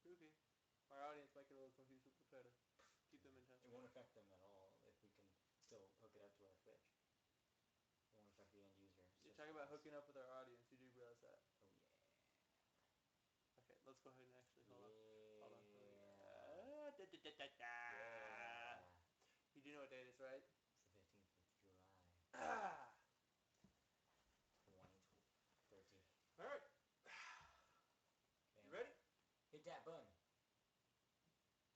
Okay. Our audience might get a little confused, but we'll try to keep them in touch. It won't affect them at all if we can still hook it up to our Twitch. It won't affect the end user. You're talking about hooking up with our audience. You do realize that? Oh yeah. Okay, let's go ahead and actually hold on. Yeah. Da. You do know what day it is, right? It's the 15th of July, Ah. 2013. All right. You ready? Hit that button.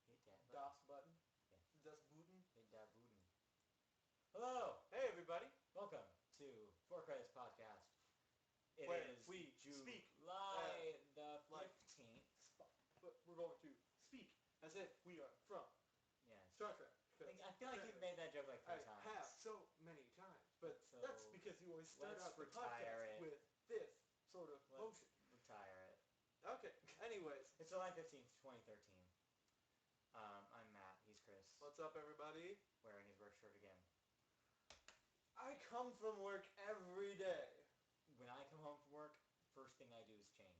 Hit that button. DOS button. Yeah. Das Button. Hit that button. Hello. Hey, everybody. Welcome to FourCredits Podcast. It Where is we speak July the 15th. But we're going to speak as if we are from Star Trek. I feel like you've made that joke like 3 times. I have so many times, but So that's because you always start let's out the retire podcast it. with this sort of motion. Retire it. Okay. Anyways, It's July 15th, 2013. I'm Matt. He's Chris. what's up, everybody? Wearing his work shirt again. I come from work every day. When I come home from work, first thing I do is change.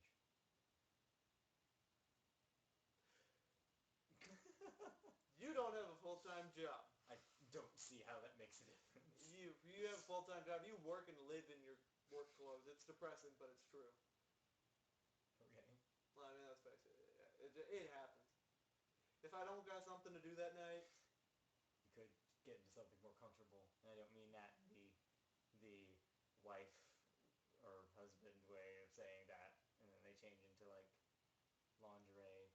You don't have a full-time job. I don't see how that makes a difference. You have a full-time job. You work and live in your work clothes. It's depressing, but it's true. Okay. Well, I mean, let's face it. It happens. If I don't got something to do that night, You could get into something more comfortable. And I don't mean that in the wife or husband way of saying that. And then they change into, like, lingerie.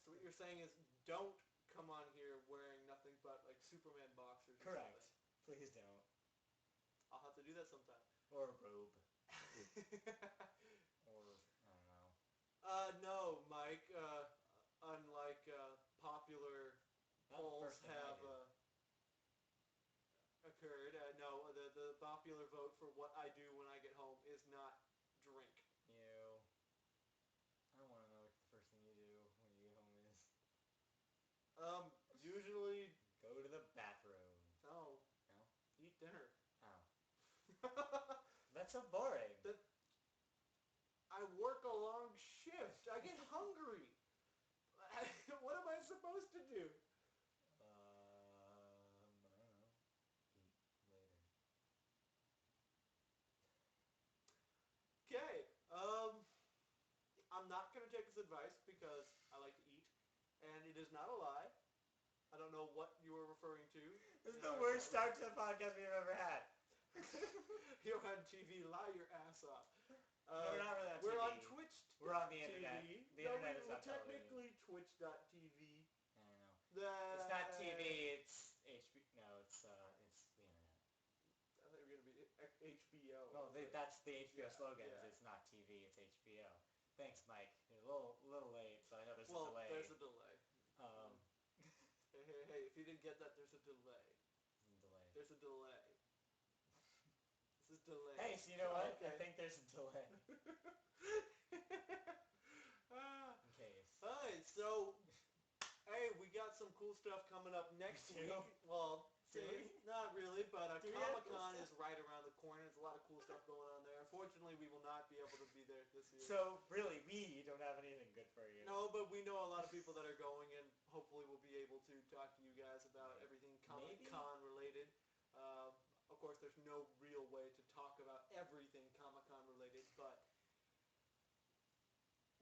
so what you're saying is don't come on here wearing nothing but like Superman boxers. Or Correct. Something. Please don't. I'll have to do that sometime. Or a robe. Or, I don't know. No, Mike. Unlike popular polls have occurred, no, the popular vote for what I do when I get home is not drink. Ew. I don't want to know what the first thing you do when you get home is. Usually... Go to the bathroom. No. No? Eat dinner. Oh. That's so boring. I work a long shift. I get hungry. What am I supposed to do? I don't know. Eat later. Okay. I'm not going to take this advice because I like to eat, and it is not a lie. I don't know what you were referring to. This is the worst start to a podcast we've ever had. You're on TV. Lie your ass off. No, we're not really on TV. We're on Twitch. We're on the internet. The internet is not technically Twitch.tv. I know. It's not TV. It's HBO. No, it's the internet. I thought you were going to be HBO. Well, that's the HBO slogan. Yeah. It's not TV. It's HBO. Thanks, Mike. You're a little late, so I know there's a delay. Well, there's a delay. Hey, if you didn't get that, there's a delay. There's a delay. This is delay. Hey, so you know what? Okay. I think there's a delay. In case. Alright, so, hey, we got some cool stuff coming up next week. Well, not really, but Comic-Con is right around the corner. There's a lot of cool stuff going on there. Unfortunately, we will not be able to be there this year. So, really, we don't have anything good for you. No, but we know a lot of people that are going, and hopefully we'll be able to talk to you guys about everything Comic-Con related. Of course, there's no real way to talk about everything Comic-Con related, but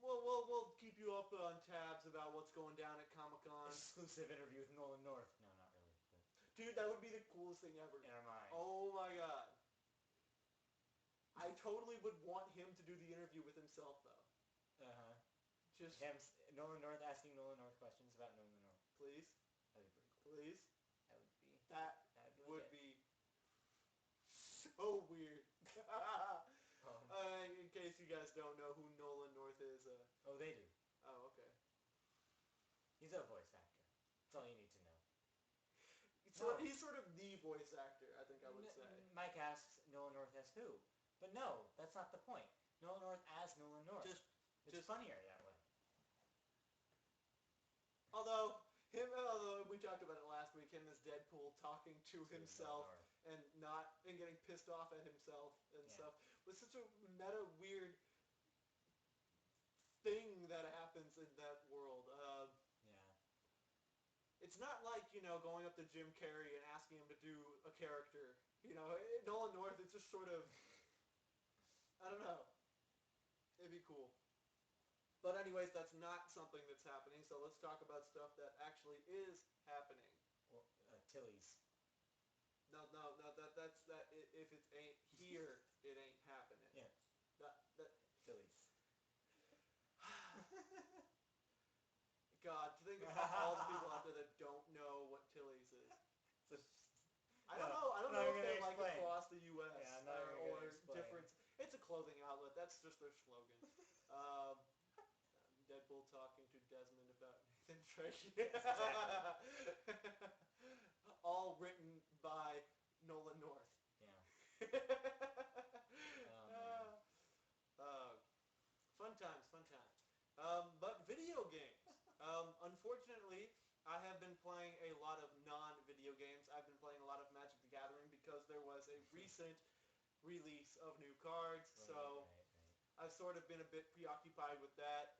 we'll keep you up on tabs about what's going down at Comic-Con. Exclusive interview with Nolan North. No, not really. But dude, that would be the coolest thing ever. In our mind. Oh my god. I totally would want him to do the interview with himself, though. Uh-huh. Just him, Nolan North asking Nolan North questions about Nolan North. Please. That'd be pretty cool. Please. That would be so weird. In case you guys don't know who Nolan North is. Oh, they do. Oh, okay. He's a voice actor. That's all you need to know. So he's sort of the voice actor, I think I would say. Mike asks Nolan North as who? But no, that's not the point. Nolan North as Nolan North. It's funnier that way. Although we talked about it last week, him as Deadpool talking to himself and getting pissed off at himself and stuff was such a meta weird thing that happens in that world. Yeah. It's not like, going up to Jim Carrey and asking him to do a character. Nolan North, it's just sort of, I don't know. It'd be cool. But anyways, that's not something that's happening, so let's talk about stuff that actually is happening. Well, Tilly's. No, if it ain't here, it ain't happening. Yeah. That Tilly's. God, to think about all the people out there that don't know what Tilly's is. I don't know if they're like across the U.S. or different. It's a clothing outlet. That's just their slogan. Deadpool talking to Desmond about Nathan Drake. All written by Nolan North. Yeah. Fun times. But video games. Unfortunately, I have been playing a lot of non-video games. I've been playing a lot of Magic the Gathering because there was a recent release of new cards. Right. I've sort of been a bit preoccupied with that.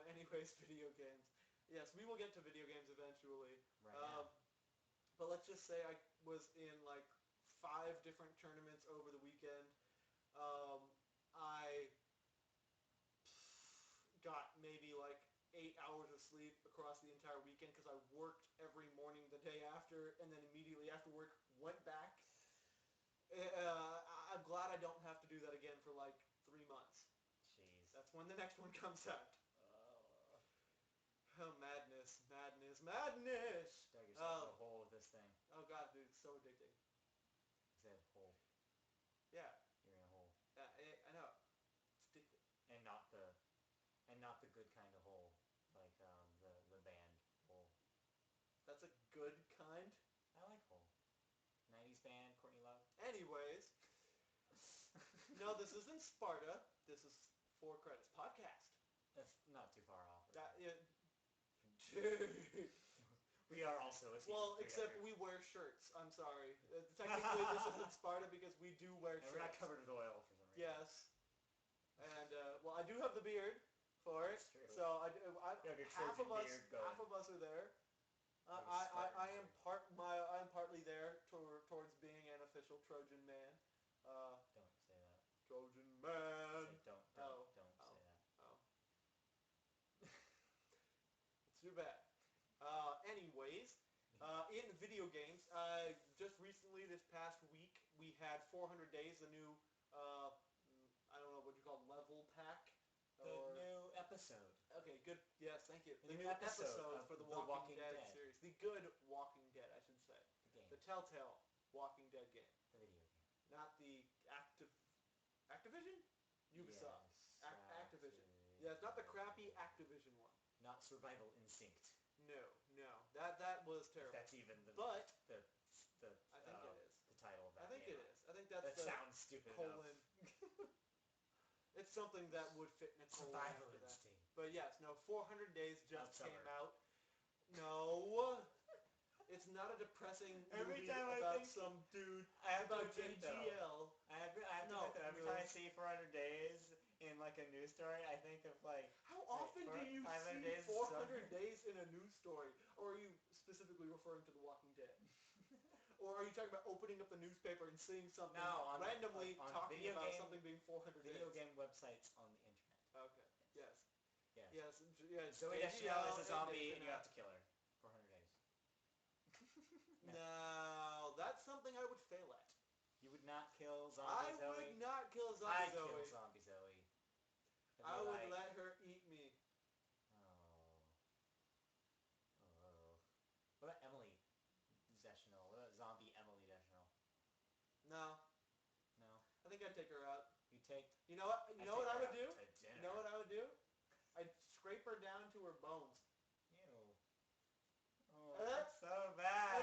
Anyways, video games. Yes, we will get to video games eventually. Right. But let's just say I was in like 5 different tournaments over the weekend. I got maybe like 8 hours of sleep across the entire weekend because I worked every morning the day after, and then immediately after work went back. I'm glad I don't have to do that again for like 3 months. Jeez. That's when the next one comes out. Oh, madness. Dug yourself in a hole with this thing. Oh god, dude, it's so addicting. I said hole. Yeah. You're in a hole. I know. It's addicting. And not the good kind of hole, like the band hole. That's a good kind? I like hole. 90s band, Courtney Love. Anyways. No, this isn't Sparta. This is FourCredits Podcast. That's not too far off. Dude. We are also a Well, except we wear shirts. I'm sorry. Technically, this isn't Sparta because we do wear shirts. And we're not covered with oil for some reason. Yes. And, I do have the beard for it. That's true. So, half of us are there. I am partly there towards being an official Trojan man. Don't say that. Trojan man. Don't say that. It's too bad. Anyways, in video games, just recently this past week, we had 400 Days, the new, I don't know what you call it, level pack. The new episode. Okay, good. Yes, thank you. The new episode for the Walking Dead series. The good Walking Dead, I should say. The game. The Telltale Walking Dead game. The video game. Not the Activision? Ubisoft. Yes, Activision. Yeah, it's not the crappy Activision one. Not Survival Instinct. No. That was terrible. If that's even the I think it is. the title of that. I think game. it is. I think that's that sounds stupid colon. It's something that would fit in a colon. Survival Instinct. But yes, 400 Days just came out. No. It's not a depressing movie about some dude about JGL. Every time I see 400 Days in like a news story, I think of like... How often do you see 400 Days in a news story? Or are you specifically referring to The Walking Dead? Or are you talking about opening up the newspaper and seeing something randomly talking about something being 400 days? Video game websites on the internet. Okay. Yes. Yes. Zoe Deschanel is a zombie and you have to kill her. 400 days. No, that's something I would fail at. You would not kill zombie Zoe? I would not kill zombie Zoe. I'd kill zombie Zoe. I would let her eat me. What about Emily Deschanel? What about zombie Emily Deschanel? No. I think I'd take her out. You know what? You know what I would do? You know what I would do? I'd scrape her down to her bones. Ew. Oh, that's so bad.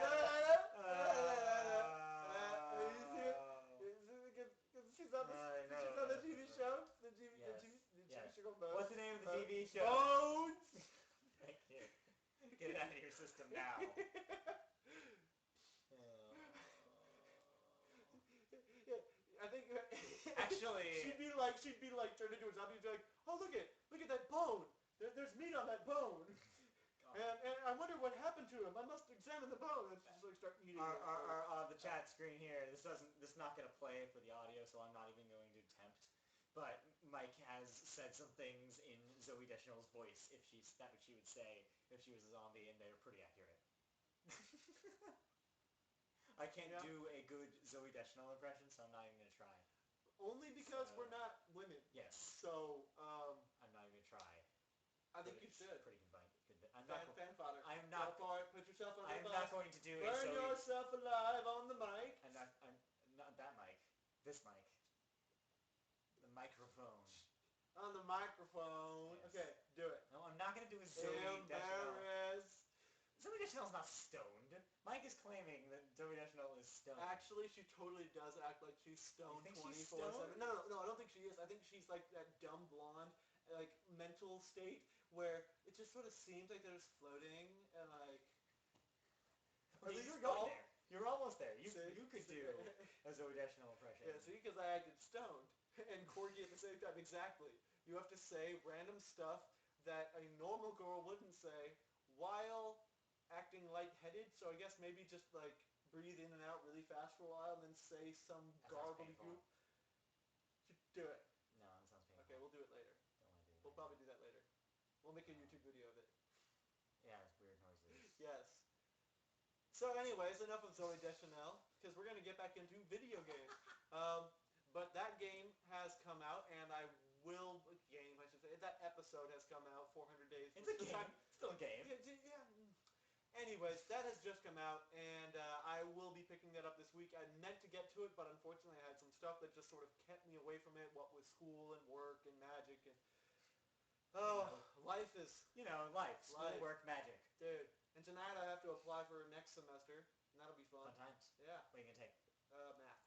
She's on the TV show. The TV show Bones. What's the name of the TV show? Bones. Thank you. Get it out of your system now. I think actually she'd be like turned into a zombie and be like, oh look it, that bone. There's meat on that bone. And I wonder what happened to him. I must examine the bone. And just like start eating it. The chat screen here. This is not going to play for the audio, so I'm not even going to attempt. But Mike has said some things in Zoe Deschanel's voice. That what she would say if she was a zombie, and they're pretty accurate. I can't do a good Zoe Deschanel impression, so I'm not even going to try. Only because we're not women. Yes. So, I'm not even going to try. I think you should. Pretty convincing. Fan fodder. I am not. Go for it. Put yourself on the I am bus. not going to do it. Burn yourself alive on the mic. I'm not that mic. This mic. The microphone. On the microphone. Yes. Okay, do it. No, I'm not going to do a Zoe Deschanel. Zoe Deschanel's not stoned. Mike is claiming that Zoe Deschanel is stoned. Actually, she totally does act like she's stoned 24/7. No, I don't think she is. I think she's like that dumb blonde, like mental state where it just sort of seems like they're just floating and like. Okay, you're going there. You're almost there. You could do a Zoe Deschanel impression. Yeah, see, because I acted stoned and Corgi at the same time. Exactly. You have to say random stuff that a normal girl wouldn't say while acting lightheaded. So I guess maybe just like breathe in and out really fast for a while and then say some garbly goop. Do it. No, that sounds painful. Okay, we'll do it later. We'll probably do that later. We'll make a YouTube video of it. Yeah, it's weird noises. Yes. So anyways, enough of Zoe Deschanel, because we're going to get back into video games. But that game has come out, and I should say, that episode has come out, 400 days. It's a game. Still a game. Yeah. Anyways, that has just come out, and I will be picking that up this week. I meant to get to it, but unfortunately I had some stuff that just sort of kept me away from it, what with school and work and magic and... life is... life. School, work, magic. Dude. And tonight I have to apply for next semester, and that'll be fun. Fun times. Yeah. What are you going to take? Math.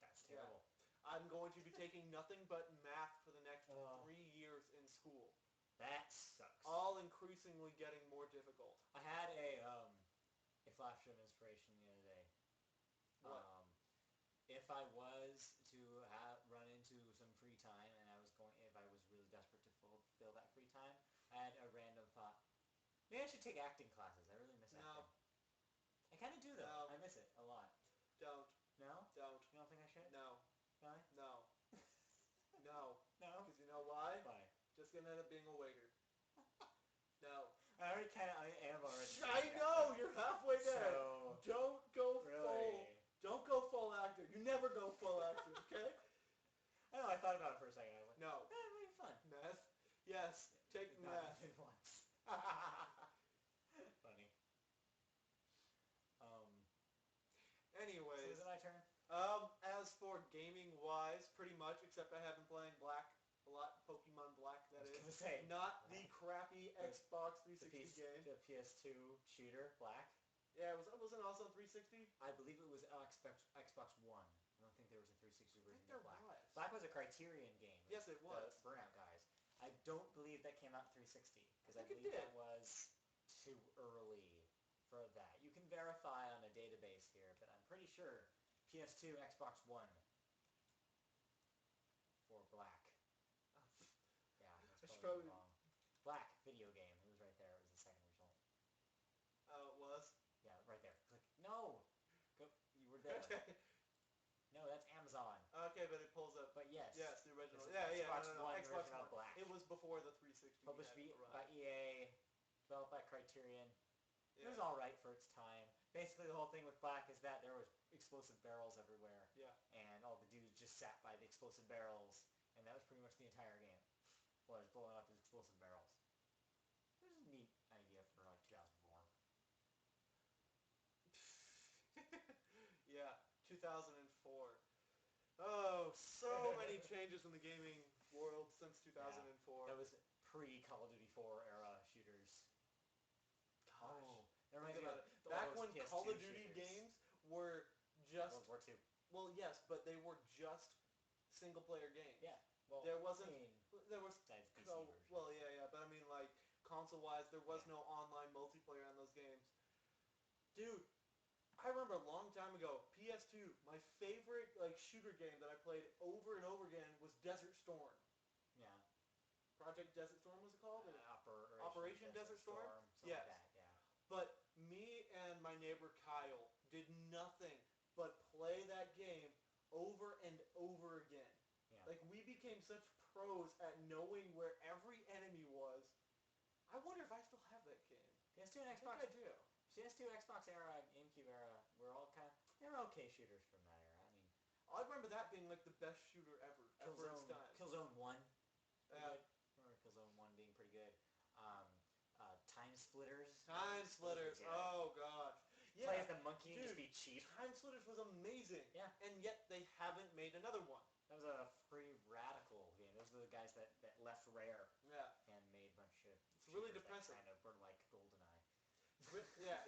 That's terrible. Yeah. I'm going to be taking nothing but math for the next 3 years in school. That sucks. All increasingly getting more difficult. I had a flash of inspiration the other day. What? If I was to run into some free time, and if I was really desperate to fulfill that free time, I had a random thought. Maybe I should take acting classes. I really miss acting. No. I kind of do, though. No. I miss it a lot. Don't. No? Don't. You don't think I should? No. Really? No. No. No? Because you know why? Why? Just gonna end up being a waiter. No. I am already. I know! You're halfway there. So, Don't go really? Don't go full actor. You never go full actor, okay? I know, I thought about it for a second. I was like, No. It'd be fun. Meth? Yes. Take meth. Once. Funny. Anyways. So is it my turn? As for gaming-wise, pretty much, except I have been playing Black a lot. Pokemon Black, that is. I was going to say. Not the crappy Xbox 360 game. The PS2 shooter, Black. Yeah, wasn't it also 360? I believe it was Xbox One. I don't think there was a 360 version of Black. Was. Black was a Criterion game. Yes, it was. The Burnout guys. I don't believe that came out 360 because I think it believe did. that was too early for that. You can verify on a database here, but I'm pretty sure PS2, Xbox One for Black. Yeah, that's probably wrong. Black video game. It was right there. It was the second result. Oh, it was? Yeah, right there. Click. No! You were there. Okay. No, that's Amazon. Okay, but it pulls up. But yes. Yes, the original. It's Yeah, Xbox no. One Xbox version One. of Black. It was before the 360. Published by EA, developed by Criterion. Yeah. It was alright for its time. Basically, the whole thing with Black is that there was explosive barrels everywhere. Yeah. And all the dudes just sat by the explosive barrels, and that was pretty much the entire game. Was blowing up his explosive barrels. It was a neat idea for like 2004. Yeah, 2004. Oh, so many changes in the gaming world since 2004. Yeah, that was pre-Call of Duty 4 era shooters. Gosh. That reminds me of Back all when those PS2 Call of Duty shooters. games were just... World War II. Well, yes, but they were just single-player games. Yeah. Well, there wasn't... I mean, there was... that's PC Oh, version. well, yeah, but I mean, like, console-wise, there was no online multiplayer on those games. Dude, I remember a long time ago, PS2, my favorite, like, shooter game that I played over and over again was Desert Storm. Yeah. Project Desert Storm was it called? Operation Desert Storm? Something Yes. like that, yeah. But me and my neighbor Kyle did nothing but play that game over and over again. Yeah. Like, we became such pros at knowing where every enemy was. I wonder if I still have that game. PS2 and I Xbox. think I do. PS2, Xbox era, GameCube era, were all they were okay shooters from that era. I mean, I remember that being like the best shooter ever at first time. Killzone 1. Yeah. I remember Killzone 1 being pretty good. Time Splitters. Time Splitters. Oh gosh. Yeah. Play as the monkey and just be cheap. Time Splitters was amazing. Yeah. And yet they haven't made another one. That was a Free Radical game. Those are the guys that left Rare. Yeah. And made a bunch of It's really depressing. Kind of were like GoldenEye.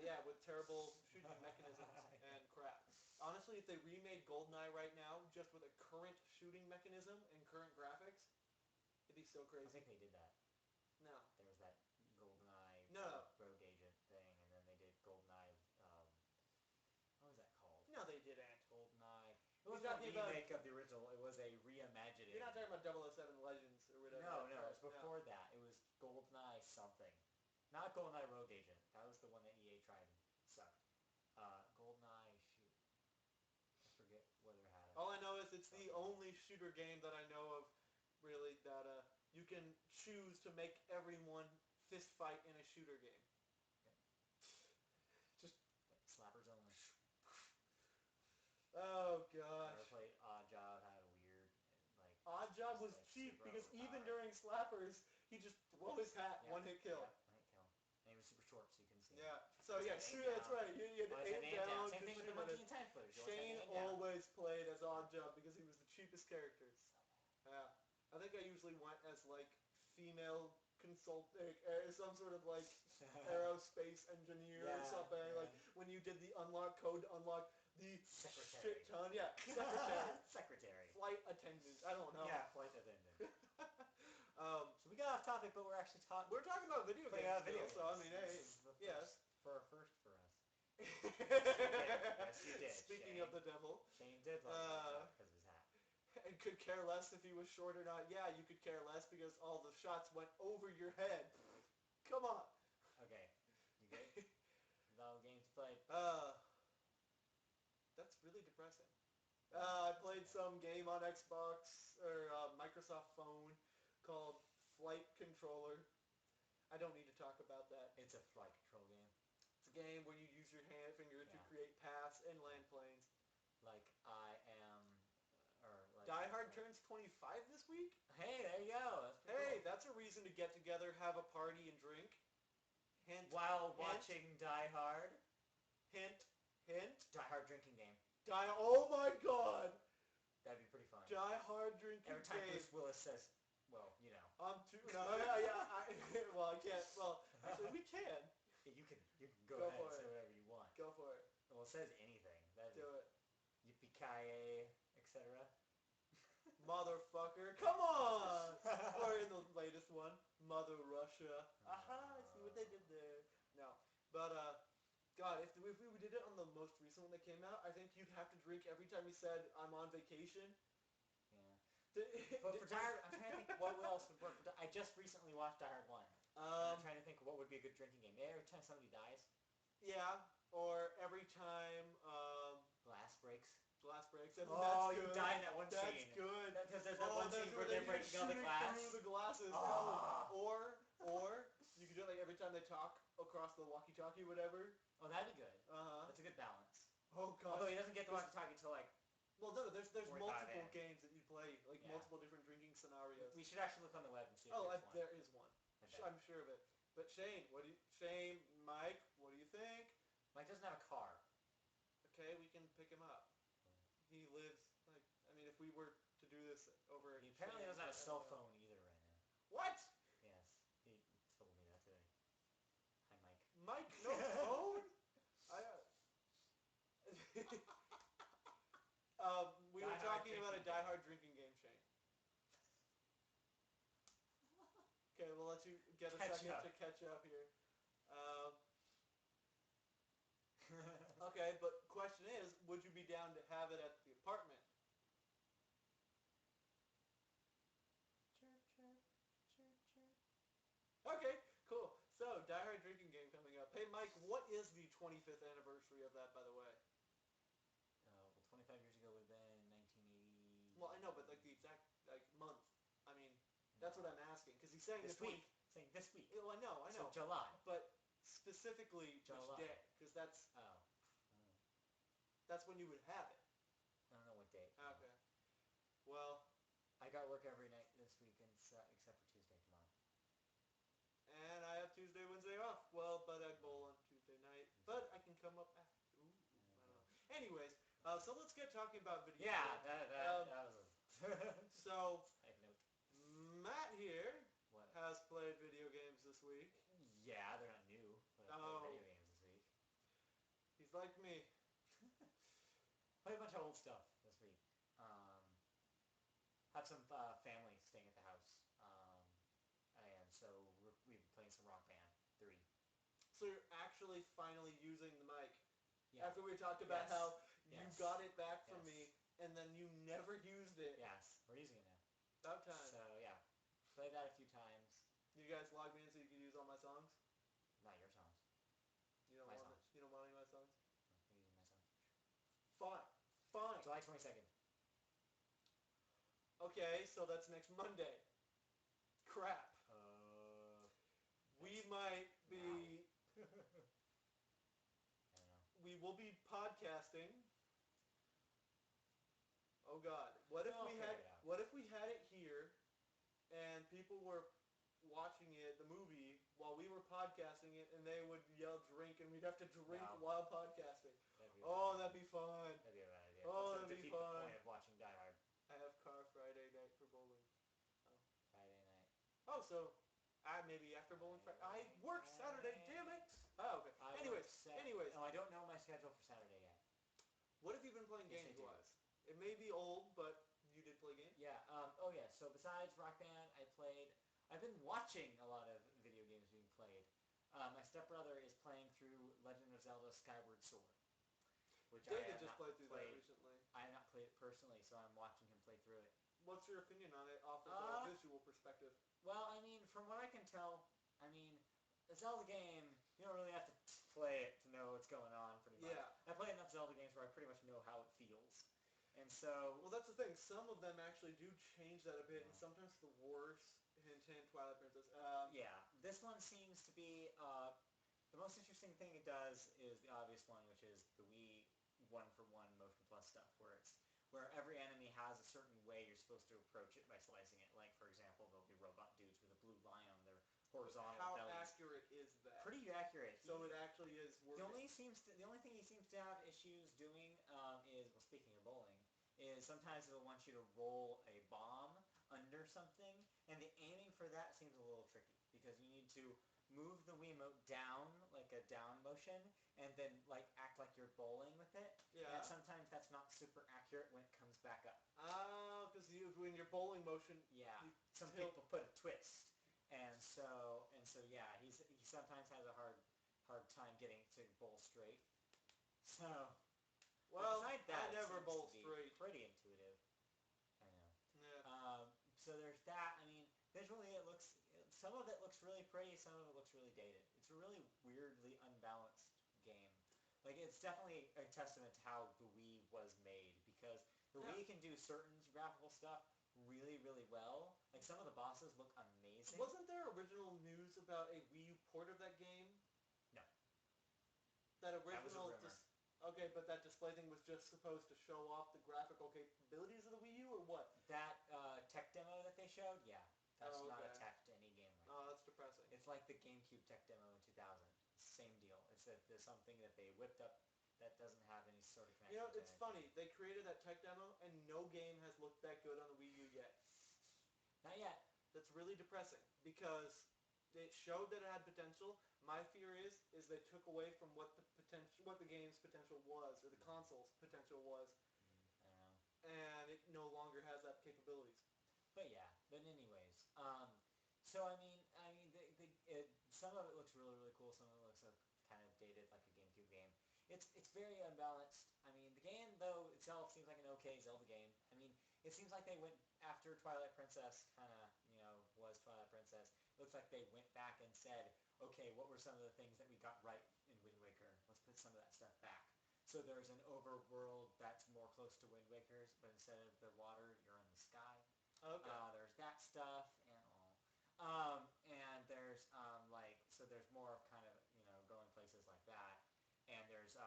Yeah, with terrible shooting mechanisms and crap. Honestly, if they remade GoldenEye right now, just with a current shooting mechanism and current graphics, it'd be so crazy. I think they did that. No. There was that GoldenEye Rogue Agent thing, and then they did GoldenEye, what was that called? No, they didn't. GoldenEye. It was not a remake of the original, it was a reimagining. You're not talking about 007 Legends or whatever. No, it was before that. It was GoldenEye something. Not GoldenEye Rogue Agent. That was the one that EA tried and sucked. GoldenEye, shoot. I forget whether it had it. All I know is it's the only shooter game that I know of, really, that you can choose to make everyone fist fight in a shooter game. Just slappers only. Oh gosh. Never played Odd Job. Had a weird Odd Job was cheap because even during slappers, he just throw his hat, one hit kill. Yeah, one hit kill. And he was super short, so you couldn't see him. Yeah. So yeah, shoot. That's right. You had aim down. Same thing with the monkey and Time Splitters. Shane always played as Odd Job because he was the cheapest character. Yeah. I think I usually went as like female consultant, some sort of like aerospace engineer or something. Yeah. Like when you did the unlock code to unlock the secretary. Shit ton. Yeah. Secretary. Secretary. Flight attendant. I don't know. Yeah, flight attendant. So we got off topic, but we're actually talking. We're talking about video games. So I mean, hey, yes. For a first for us. Yes, you did. Speaking Shane. of the devil. Shane did love because of his hat. And could care less if he was short or not. Yeah, you could care less because all the shots went over your head. Come on. Okay. You good? Is that all the games you played? That's really depressing. I played some game on Xbox or Microsoft phone called Flight Controller. I don't need to talk about that. It's a flight control game. It's a game where you use your finger to create paths and land planes. Like I am, Die Hard turns 25 this week? Hey, there you go. That's that's a reason to get together, have a party, and drink. Hint. While watching Die Hard. Hint. Hint. Die Hard drinking game. Oh my god! That'd be pretty fun. Die Hard drinking game. Every time Bruce Willis says, well, you know. Well, I can't. Well, actually, we can. Yeah, you can go ahead and say whatever you want. Go for it. Well, it says anything. Do it. Yippee-ki-yay, etc. Motherfucker. Come on! Or in the latest one, Mother Russia. Aha, I see what they did there. No. But, God, if we did it on the most recent one that came out, I think you'd have to drink every time you said, I'm on vacation. Yeah. But for Die Hard, I'm trying to think what else would work. I just recently watched Die Hard 1. I'm trying to think what would be a good drinking game. Every time somebody dies. Yeah, or every time, Glass breaks. Glass breaks. And that's good. You die in that one scene. That's good. Because there's that one scene where they're breaking all the glass. Through the glasses. Or you could do it like every time they talk across the walkie-talkie, whatever. Oh, that'd be good. That's a good balance. Oh god. Although he doesn't get the walkie-talkie until like. Well, no, there's multiple games that you play, like multiple different drinking scenarios. We should actually look on the web and see if there's one. There is one. I'm sure of it. But Shane, Mike, what do you think? Mike doesn't have a car. Okay, we can pick him up. He lives, if we were to do this over... He apparently doesn't have a cell phone either right now. What? Yes, he told me that today. Hi, Mike. Mike, no phone? We were talking about a Die Hard drinking game, Shane. Okay, we'll let you get a second to catch up here. Okay, but question is, would you be down to have it at the apartment? Mike, what is the 25th anniversary of that, by the way? Well, 25 years ago would have been 1980. Well, I know, but like the exact month. I mean, that's what I'm asking because he's saying this the 20. week. Saying this week. Well, I know. So July. But specifically July. which day? Because that's when you would have it. I don't know what date. Okay. Well, I got work every night this week, except for Tuesday tomorrow. And I have Tuesday, Wednesday off. Well, but I bowl on Tuesday night. But I can come up after. Ooh, I don't know. Anyways, so let's get talking about video games. Yeah, that was a so, side note. Matt here What? has played video games this week. Yeah, they're not new, but I played video games this week. He's like me. Played a bunch of old stuff this week. Have some family staying at the house. And so we've been playing some Rock Band 3. So you're actually finally using the mic. Yeah. After we talked about how you got it back from Yes. me, and then you never used it. Yes, we're using it now. About time. So yeah, played that a few times. You guys log me in so you can use all my songs? Not your songs. You don't My want songs. You don't want any of my songs? No, you're using my songs. Fine. Fine. July 22nd. Okay, so that's next Monday. Crap. We might be... I don't know. We will be podcasting. Oh God! What if we had it here, and people were watching the movie, while we were podcasting it, and they would yell "drink," and we'd have to drink while podcasting. That'd be fun. That'd be a bad idea. Oh, that'd be defeat fun. the point of watching Die Hard. I have car Friday night for bowling. Friday night. Oh, so maybe after bowling Friday. I work Saturday. Damn it! Oh, okay. Anyways. No, I don't know my schedule for Saturday yet. What have you been playing games-wise? It may be old, but you did play games? Yeah. So besides Rock Band, I've been watching a lot of video games being played. My stepbrother is playing through Legend of Zelda Skyward Sword, which David just played through that recently. I have not played it personally, so I'm watching him play through it. What's your opinion on it off of a visual perspective? Well, I mean, from what I can tell, a Zelda game, you don't really have to play it to know what's going on, pretty much. Yeah. I play enough Zelda games where I pretty much know how it feels. And so... Well, that's the thing. Some of them actually do change that a bit, and sometimes the worse. Hint, hint, Twilight Princess. Yeah. This one seems to be... the most interesting thing it does is the obvious one, which is the Wii one-for-one Motion Plus stuff, where every enemy has a certain way you're supposed to approach it by slicing it. Like, for example, there'll be robot dudes with a blue line on their horizontal bellies. How accurate is that? Pretty accurate. So it actually is working. The only thing he seems to have issues doing is, well, speaking of bowling, is sometimes he'll want you to roll a bomb under something, and the aiming for that seems a little tricky, because you need to move the Wiimote down, like a down motion, and then act like you're bowling with it. Yeah. And sometimes that's not super accurate when it comes back up. Because when you're bowling motion... Yeah. Some people put a twist. And so yeah, he sometimes has a hard time getting to bowl straight. So... Well, besides that, I never bowl straight. Pretty intuitive. I know. Yeah. So there's that. Visually some of it looks really pretty, some of it looks really dated. It's a really weirdly unbalanced game. It's definitely a testament to how the Wii was made, because the Wii can do certain graphical stuff really, really well. Some of the bosses look amazing. Wasn't there original news about a Wii U port of that game? No. That original... That was a rumor. Okay, but that display thing was just supposed to show off the graphical capabilities of the Wii U, or what? That tech demo that they showed, yeah. That's not a tech to any game right now. Oh, that's depressing. It's like the GameCube tech demo in 2000. Same deal. It's that there's something that they whipped up that doesn't have any sort of connection. It's funny. They created that tech demo, and no game has looked that good on the Wii U yet. Not yet. That's really depressing, because it showed that it had potential. My fear is they took away from what the game's potential was, or the console's potential was. I don't know. And it no longer has that capabilities. But yeah. But anyways, some of it looks really, really cool. Some of it looks kind of dated, like a GameCube game. It's very unbalanced. The game though itself seems like an okay Zelda game. It seems like they went after Twilight Princess, was Twilight Princess. It looks like they went back and said, okay, what were some of the things that we got right in So there's an overworld that's more close to Wind Waker's, but instead of the water, you're in the sky. Okay. There's that stuff and all. And there's so there's more of kind of going places like that. And there's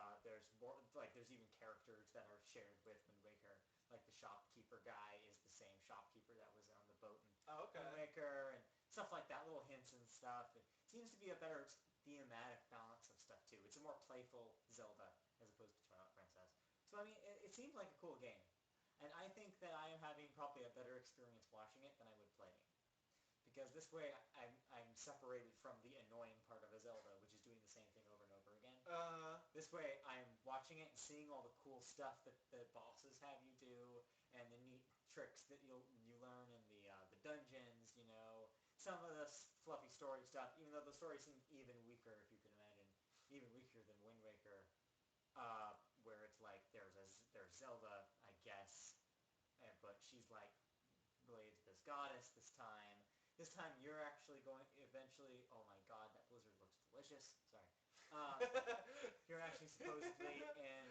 more like there's even characters that are shared with Wind Waker. Like the shopkeeper guy is the same shopkeeper that was on the boat in Okay. Wind Waker and stuff like that. Little hints and stuff. It seems to be a better thematic balance of stuff too. It's a more playful Zelda as opposed to Twilight Princess. So I mean, it seems like a cool game. And I think that I am having probably a better experience watching it than I would playing. Because this way I'm separated from the annoying part of a Zelda, which is doing the same thing over and over again. This way I'm watching it and seeing all the cool stuff that the bosses have you do, and the neat tricks that you learn in the dungeons, some of the fluffy story stuff, even though the story seems even weaker, if you can imagine, even weaker than Wind Waker, where it's like there's Zelda, I guess, but she's like related to this goddess this time. This time you're actually going eventually. Oh my god, that blizzard looks delicious. Sorry. You're actually supposedly in.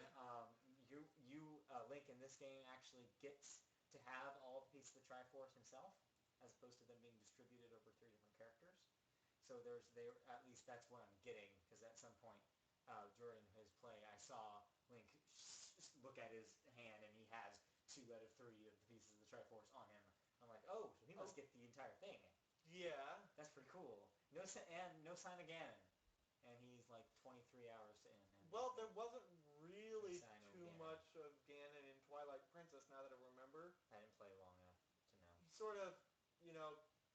Link in this game actually gets to have all the pieces of the Triforce himself, as opposed to them being distributed over 3 different characters. So at least that's what I'm getting, because at some point during his play, I saw Link look at his hand and he has 2 out of 3 of the pieces of the Triforce on him. I'm like, oh, so he must get the entire thing. Yeah. That's pretty cool. No sign of Ganon, and he's like 23 hours in. Well, there wasn't really too much of Ganon in Twilight Princess, now that I remember. I didn't play long enough to know. He sort of,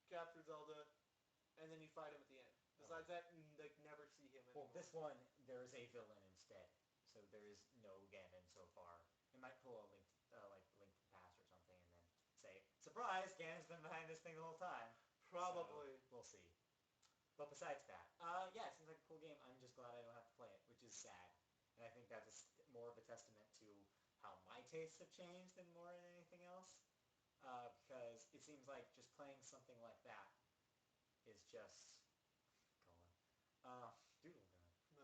captured Zelda, and then you fight him at the end. Besides that, you never see him anymore. Well, this one, there is a villain instead, so there is no Ganon so far. It might pull a Link to the Past or something, and then say, surprise, Ganon's been behind this thing the whole time. Probably. So, we'll see. But besides that, yeah, it seems like a cool game. I'm just glad I don't have to play it, which is sad. And I think that's more of a testament to how my tastes have changed than more than anything else. Because it seems like just playing something like that is just doodle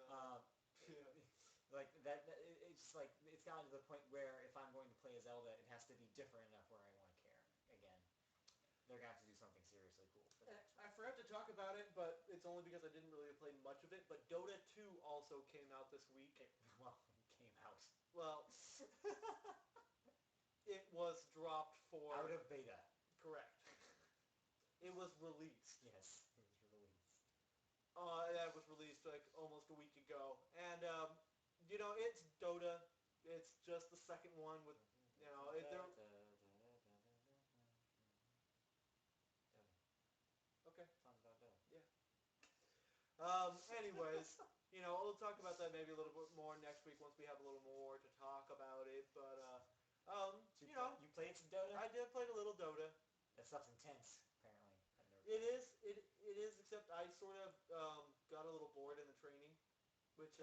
gun. Like that, it's just like it's gotten to the point where if I'm going to play a Zelda, it has to be different enough where I want to care again. They're going to have to do something seriously cool for that. I forgot to talk about it, but it's only because I didn't really play much of it. But Dota 2 also came out this week. It came out. Well, it was dropped for... Out of beta. Correct. It was released. Yes, it was released. That was released like almost a week ago. And, it's Dota. It's just the second one with, Okay. Sounds about Dota. Yeah. Anyways, we'll talk about that maybe a little bit more next week once we have a little more to talk about it. But, you played some Dota? I did play a little Dota. That stuff's intense, apparently. It is, except I sort of got a little bored in the training, which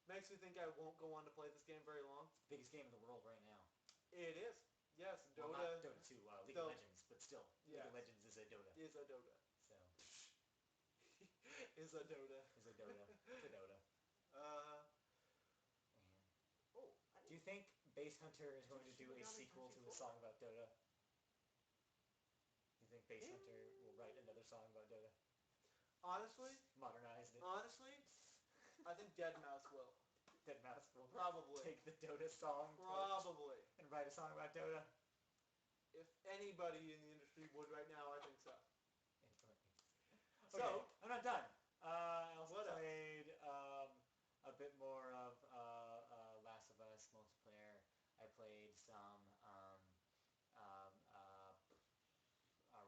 makes me think I won't go on to play this game very long. It's the biggest game in the world right now. It is. Yes, Well, Dota. not Dota 2, League of Legends, but still. Yeah. League of Legends is a Dota. Is a Dota. So. Is a Dota. Is a Dota. It's a Dota. Do you think Base Hunter is going to do a sequel to a song about Dota? Do you think Base Hunter will write another song about Dota? Honestly? Modernize it? Honestly, I think Deadmau5 will. Deadmau5 will probably take the Dota song probably and write a song about Dota? If anybody in the industry would right now, I think so. Okay, So, I'm not done. I also played a bit more of Last of Us multiplayer. I played some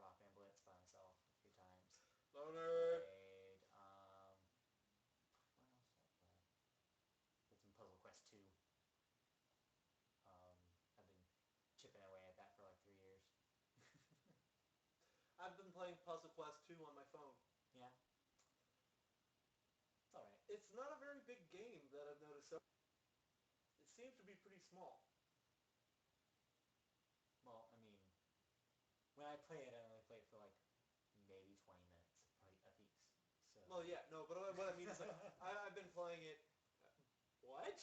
Rock Band Blitz by myself a few times. Loner. I played what else did I play? Played some Puzzle Quest 2. I've been chipping away at that for like 3 years. I've been playing Puzzle Quest 2 on my phone. Yeah. It's alright. It's not a very big game that I've noticed. So it seems to be pretty small. Well, I mean, when I play it, I only play it for like maybe 20 minutes a piece. So. Well, yeah, no, but what I mean is like I've been playing it. What?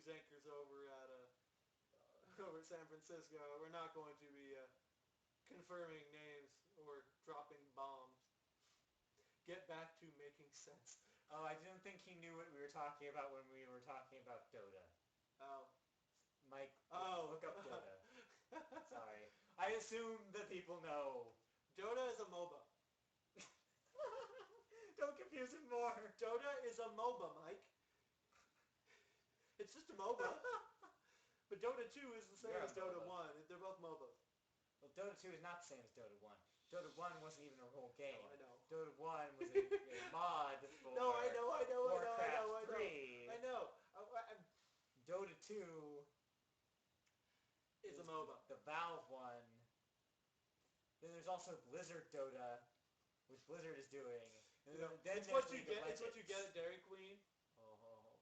news anchors over at over San Francisco. We're not going to be confirming names or dropping bombs. Get back to making sense. Oh, I didn't think he knew what we were talking about when we were talking about Dota. Oh. Mike, Oh. look up Dota. Sorry. I assume that people know. Dota is a MOBA. Don't confuse it more. Dota is a MOBA, Mike. It's just a MOBA. But Dota 2 is the same as Dota 1. They're both MOBAs. Well, Dota 2 is not the same as Dota 1. Dota 1 wasn't even a whole game. Oh, I know. Dota 1 was a mod for No, I know. Warcraft 3. I know. Dota 2 is a MOBA. The Valve one. Then there's also Blizzard Dota, which Blizzard is doing. You know, then it's what you get. It's what you get at Dairy Queen.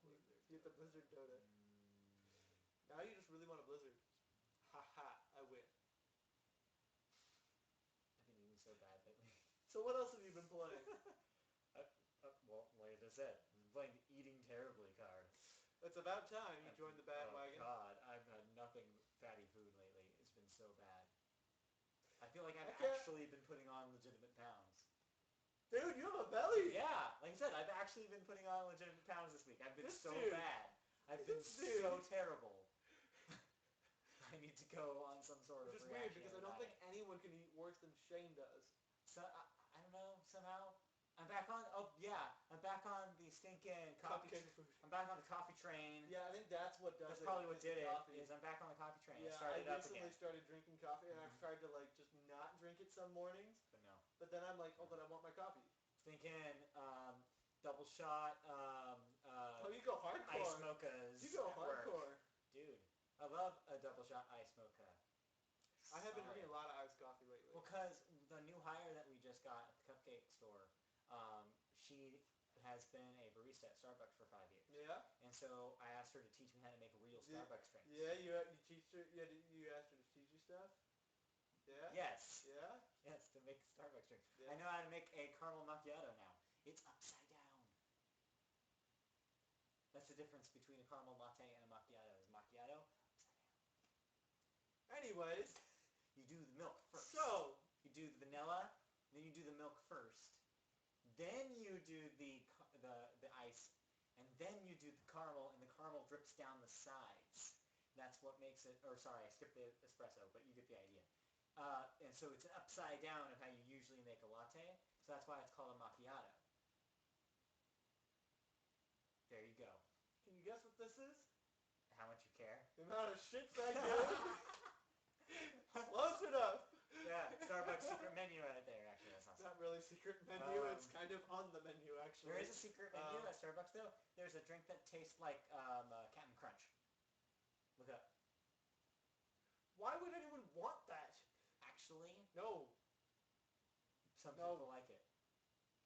Blizzard. You get the Blizzard Dota. Now you just really want a Blizzard. Ha ha! I win. I've been eating so bad lately. So what else have you been playing? Well, like I said, I've been playing the Eating Terribly card. It's about time you joined the bandwagon. Oh God, I've had nothing fatty food lately. It's been so bad. I feel like I've actually been putting on legitimate pounds. Dude, you have a belly! Yeah, like I said, I've actually been putting on legitimate pounds this week. I've been bad. I've been so terrible. I need to go on some sort of reaction. Which is weird because I don't think anyone can eat worse than Shane does. So I don't know, somehow. I'm back on, I'm back on the stinking coffee food. I'm back on the coffee train. Yeah, I think that's what does it. That's probably what did it, is I'm back on the coffee train. Yeah, I recently started drinking coffee, and I've tried to, like, just not drink it some mornings. But no. But then I'm like, oh, but I want my coffee. Thinking, double shot, oh, you go hardcore. ice mochas. You go hardcore. Dude, I love a double shot ice mocha. I have been drinking a lot of iced coffee lately. Well, because the new hire that we just got at the cupcake store, she has been a barista at Starbucks for 5 years. Yeah? And so I asked her to teach me how to make real Starbucks drinks. Yeah, you teach her, you asked her to teach you stuff? Yeah? Yes. Yeah? Yes, to make Starbucks drinks. Yeah. I know how to make a caramel macchiato now. It's upside down. That's the difference between a caramel latte and a macchiato. Is macchiato upside down. Anyways. You do the milk first. So. You do the vanilla, then you do the milk first. Then you do the ice, and then you do the caramel, and the caramel drips down the sides. That's what makes it, or sorry, I skipped the espresso, but you get the idea. And so it's an upside down of how you usually make a latte, so that's why it's called a macchiato. There you go. Can you guess what this is? How much you care? The amount of shit I give. Close enough. Yeah, Starbucks secret menu right there, actually. That's not not really secret menu. It's kind of on the menu, actually. There is a secret menu at Starbucks, though. There's a drink that tastes like Captain Crunch. Look it up. Why would anyone want that? Actually, no. Some people like it.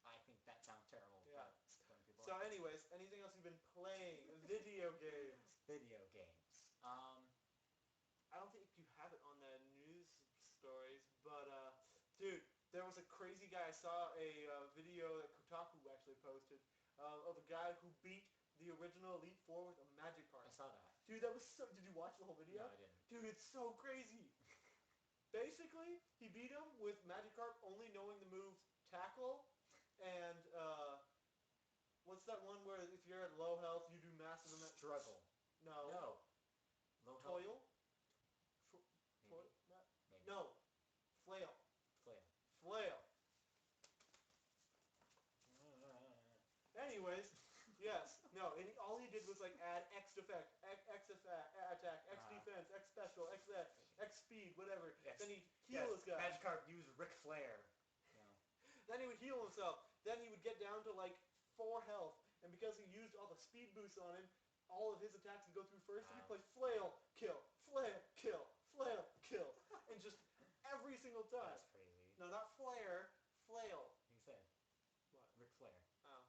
I think that sounds terrible. Yeah. But some people So anyways, anything else you've been playing? Video games. Video games. I don't think you have it on the news stories, but dude, there was a crazy guy. I saw a video that Kotaku actually posted of a guy who beat the original Elite Four with a magic card. I saw that. Dude, that was so... Did you watch the whole video? No, I didn't. Dude, it's so crazy. Basically, he beat him with Magikarp only knowing the moves Tackle and, what's that one where if you're at low health, you do massive amount... Struggle. No. No. Low Toil? Maybe. No. Flail. Flail. Flail. Anyways, yes. No, and all he did was like add X defect, X attack, X defense, X special, X that, X speed, whatever. Yes. Then he'd heal his guy. Magikarp used Ric Flair. No. Then he would heal himself. Then he would get down to like 4 health. And because he used all the speed boosts on him, all of his attacks would go through first. And he'd play flail, kill, flail, kill, flail, kill. And just every single time. That's crazy. No, not flare, flail. He said. What? Ric Flair. Oh.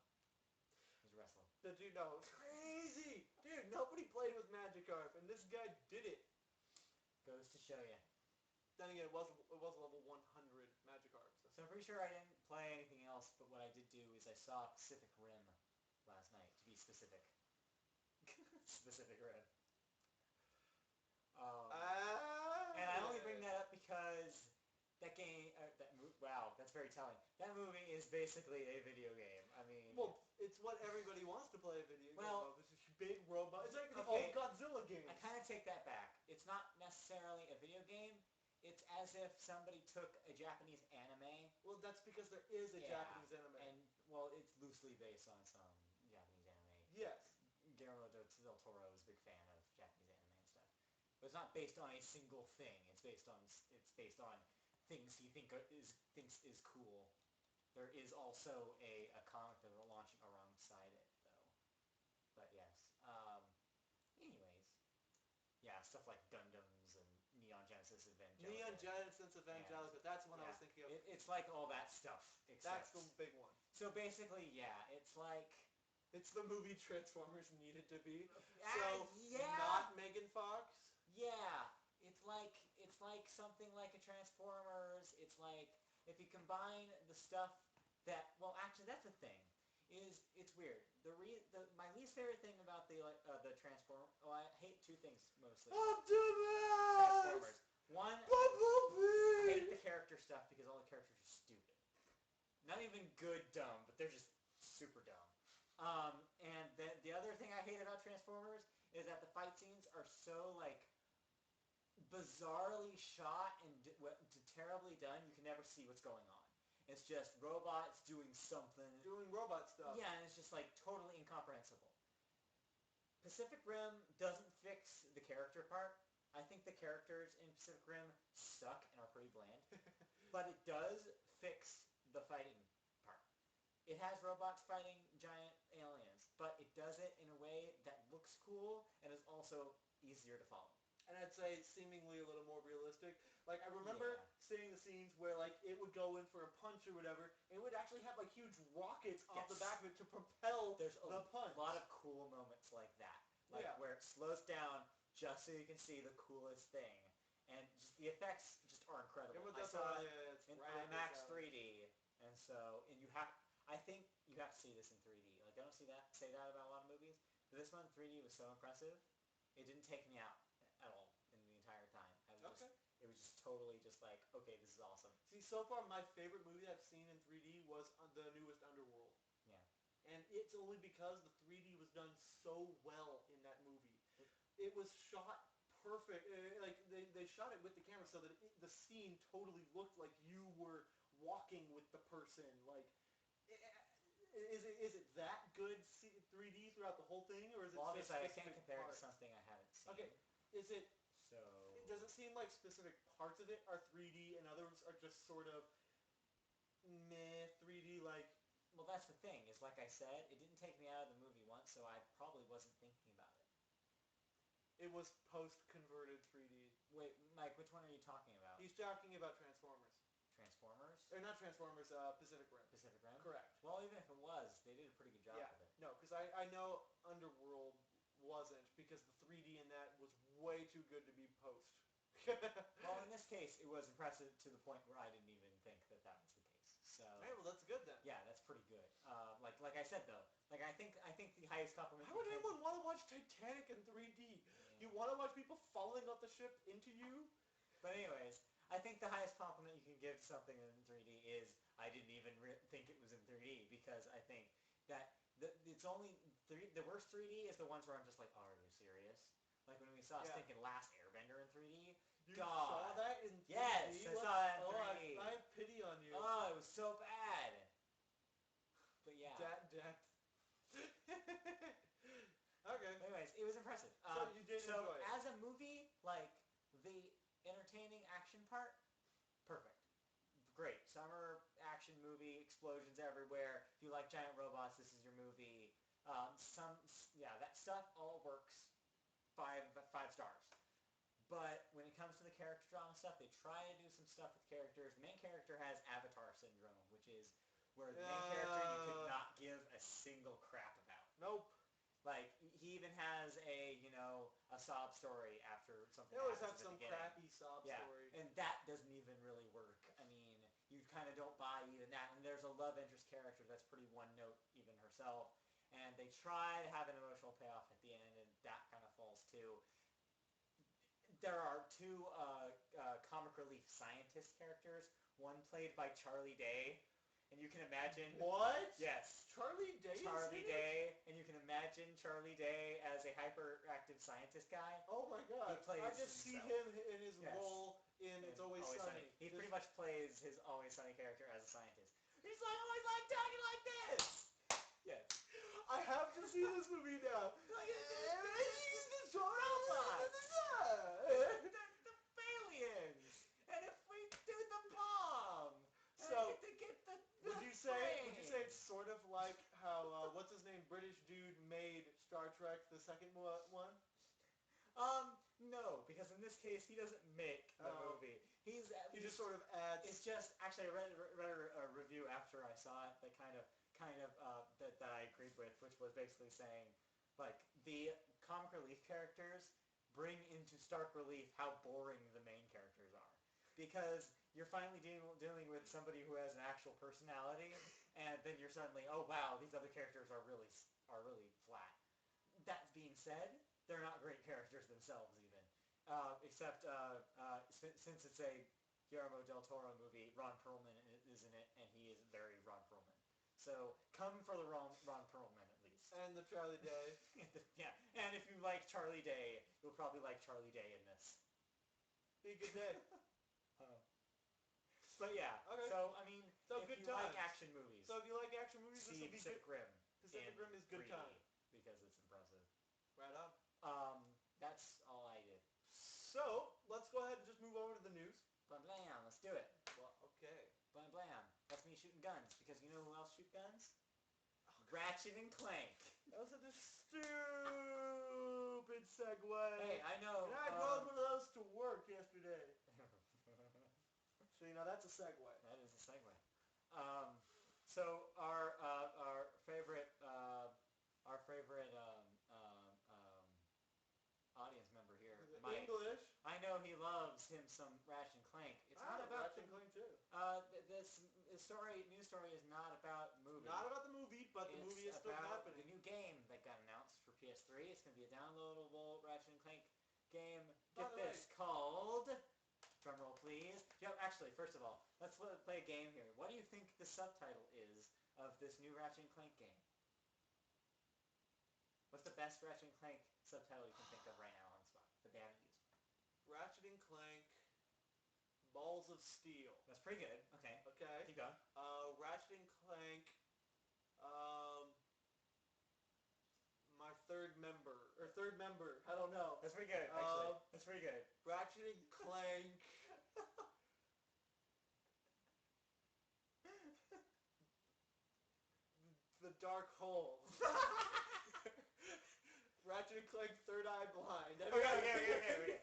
He's a wrestler. The dude, no, it's crazy. Dude, nobody played with Magikarp, and this guy did it. Goes to show you. Then again, it was level 100 Magikarp. So I'm pretty sure I didn't play anything else, but what I did do is I saw Pacific Rim last night, to be specific. Pacific Rim. That game, wow, that's very telling. That movie is basically a video game. I mean, well, it's what everybody wants to play a video game Well, of. It's just big robot. It's like the okay, old Godzilla games. I kind of take that back. It's not necessarily a video game. It's as if somebody took a Japanese anime. Well, that's because there is a Japanese anime. And, well, it's loosely based on some Japanese anime. Yes. Guillermo del Toro is a big fan of Japanese anime and stuff. But it's not based on a single thing. It's based on things he thinks is cool. There is also a comic that they're launching alongside it, though. But yes. Anyways, yeah, stuff like Gundams and Neon Genesis Evangelion. Neon Genesis Evangelion, that's what I was thinking of. It's like all that stuff. That's the big one. So basically, yeah, it's like... It's the movie Transformers needed to be. Yeah. Not Megan Fox. Yeah. It's like something like a Transformers. It's like if you combine the stuff that, well, actually that's the thing. It's weird. My least favorite thing about the Transformers. Well, I hate two things mostly. Optimus. Transformers. One, Bumblebee. I hate the character stuff because all the characters are stupid. Not even good dumb, but they're just super dumb. And the other thing I hate about Transformers is that the fight scenes are so like bizarrely shot and terribly done. You can never see what's going on. It's just robots doing something. Doing robot stuff. Yeah, and it's just like totally incomprehensible. Pacific Rim doesn't fix the character part. I think the characters in Pacific Rim suck and are pretty bland. But it does fix the fighting part. It has robots fighting giant aliens, but it does it in a way that looks cool and is also easier to follow. And I'd say seemingly a little more realistic. Like, I remember seeing the scenes where, like, it would go in for a punch or whatever, and it would actually have, like, huge rockets off the back of it to propel the punch. There's a lot of cool moments like that. Like, where it slows down just so you can see the coolest thing. And just the effects just are incredible. I saw it in IMAX 3D, and so, I think you have to see this in 3D. Like, I don't say that about a lot of movies, but this one, 3D, was so impressive. It didn't take me out at all in the entire time. It was just totally just like, okay, this is awesome. See, so far my favorite movie I've seen in 3D was the newest Underworld. Yeah. And it's only because the 3D was done so well in that movie. It was shot perfect. Like, they shot it with the camera so that the scene totally looked like you were walking with the person. Like, is it that good 3D throughout the whole thing, or is it obviously I can't compare parts? it to something I haven't seen. Okay, is it? So does it seem like specific parts of it are 3D and others are just sort of meh 3D? Like, well, that's the thing. Is like I said, it didn't take me out of the movie once, so I probably wasn't thinking about it. It was post-converted 3D. Wait, Mike, which one are you talking about? He's talking about Transformers. Transformers? Or not Transformers, Pacific Rim. Pacific Rim? Correct. Well, even if it was, they did a pretty good job with it. No, because I know Underworld wasn't, because the 3D in that was way too good to be post. Well, in this case, it was impressive to the point where I didn't even think that was the case. So. Hey, well, that's good then. Yeah, that's pretty good. Like I said though, like I think the highest compliment. Why would anyone want to watch Titanic in 3D? You want to watch people falling off the ship into you? But anyways, I think the highest compliment you can give to something in 3D is I didn't even think it was in 3D, because I think that it's only the worst 3D is the ones where I'm just like, oh, are you serious? Like when we saw Stinking Last Airbender in 3D. You saw that in 3D? Yes, I saw that in 3D. I have pity on you. Oh, it was so bad. But yeah. Okay. Anyways, it was impressive. So you did enjoy it. As a movie, like, the entertaining action part, perfect. Great. Summer action movie, explosions everywhere. If you like giant robots, this is your movie. That stuff all works. Five stars. But when it comes to the character drama stuff, they try to do some stuff with characters. The main character has Avatar syndrome, which is where the main character you could not give a single crap about. Nope. Like, he even has a sob story after something They always happens have some at the beginning. crappy sob story. And that doesn't even really work. I mean, you kind of don't buy even that. And there's a love interest character that's pretty one-note, even herself. And they try to have an emotional payoff at the end, and that kind of falls too. There are two comic relief scientist characters. One played by Charlie Day, and you can imagine. What? Yes. Charlie Day. Charlie Day, and you can imagine Charlie Day as a hyperactive scientist guy. Oh my God! I just see him in his role in It's Always Sunny. He pretty much plays his Always Sunny character as a scientist. He's like always like talking like this. Yes. I have to see this movie now. He's the robots. the aliens. And if we do the bomb. So to get the would you say it's sort of like how what's his name, British dude, made Star Trek the second one? No, because in this case he doesn't make the movie. He just sort of adds. It's just actually I read a review after I saw it that kind of that I agreed with, which was basically saying like the comic relief characters bring into stark relief how boring the main characters are, because you're finally dealing with somebody who has an actual personality, and then you're suddenly, oh wow, these other characters are really flat. That being said, they're not great characters themselves even. Except since it's a Guillermo del Toro movie, Ron Perlman is in it, and he is very Ron Perlman. So come for the Ron Perlman at least. And the Charlie Day. Yeah, and if you like Charlie Day, you'll probably like Charlie Day in this. Be a good day. But yeah, okay. So I mean, so if you like action movies, this will be good. Pacific Rim. Pacific Rim is good time because it's impressive. Right on. That's all I did. So let's go ahead and just move over to the news. Blam blam, let's do it. Well, okay. Blam blam. That's me shooting guns, because you know who else shoot guns? Ratchet and Clank. That was such a stupid segue. Hey, I know. And I brought one of those to work yesterday. So that's a segue. That is a segue. So our favorite audience member here, Mike. English. I know he loves him some Ratchet and Clank. It's not about Ratchet and Clank too. This news story is not about the movie. Not about the movie, but the movie is still happening. The new game that got announced for PS3. It's going to be a downloadable Ratchet and Clank game. Get this, called. Drumroll, please. Actually, first of all, let's play a game here. What do you think the subtitle is of this new Ratchet and Clank game? What's the best Ratchet and Clank subtitle you can think of right now on the spot that they haven't used? Ratchet and Clank Balls of Steel. That's pretty good. Okay. Keep going. Ratchet and Clank my third member. I don't know. That's pretty good, actually. That's pretty good. Ratchet and Clank. The Dark Hole. Ratchet and Clank Third Eye Blind. Okay.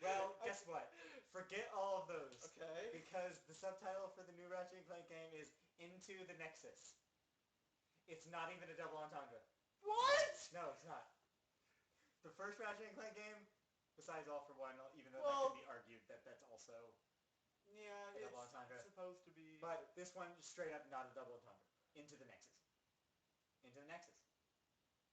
Well, guess what? Forget all of those. Okay. Because the subtitle for the new Ratchet and Clank game is Into the Nexus. It's not even a double entendre. What? No, it's not. The first Ratchet and Clank game, besides All for One, even though that could be argued that that's also a double entendre. It's supposed to be. But this one, straight up, not a double entendre. Into the Nexus. Into the Nexus.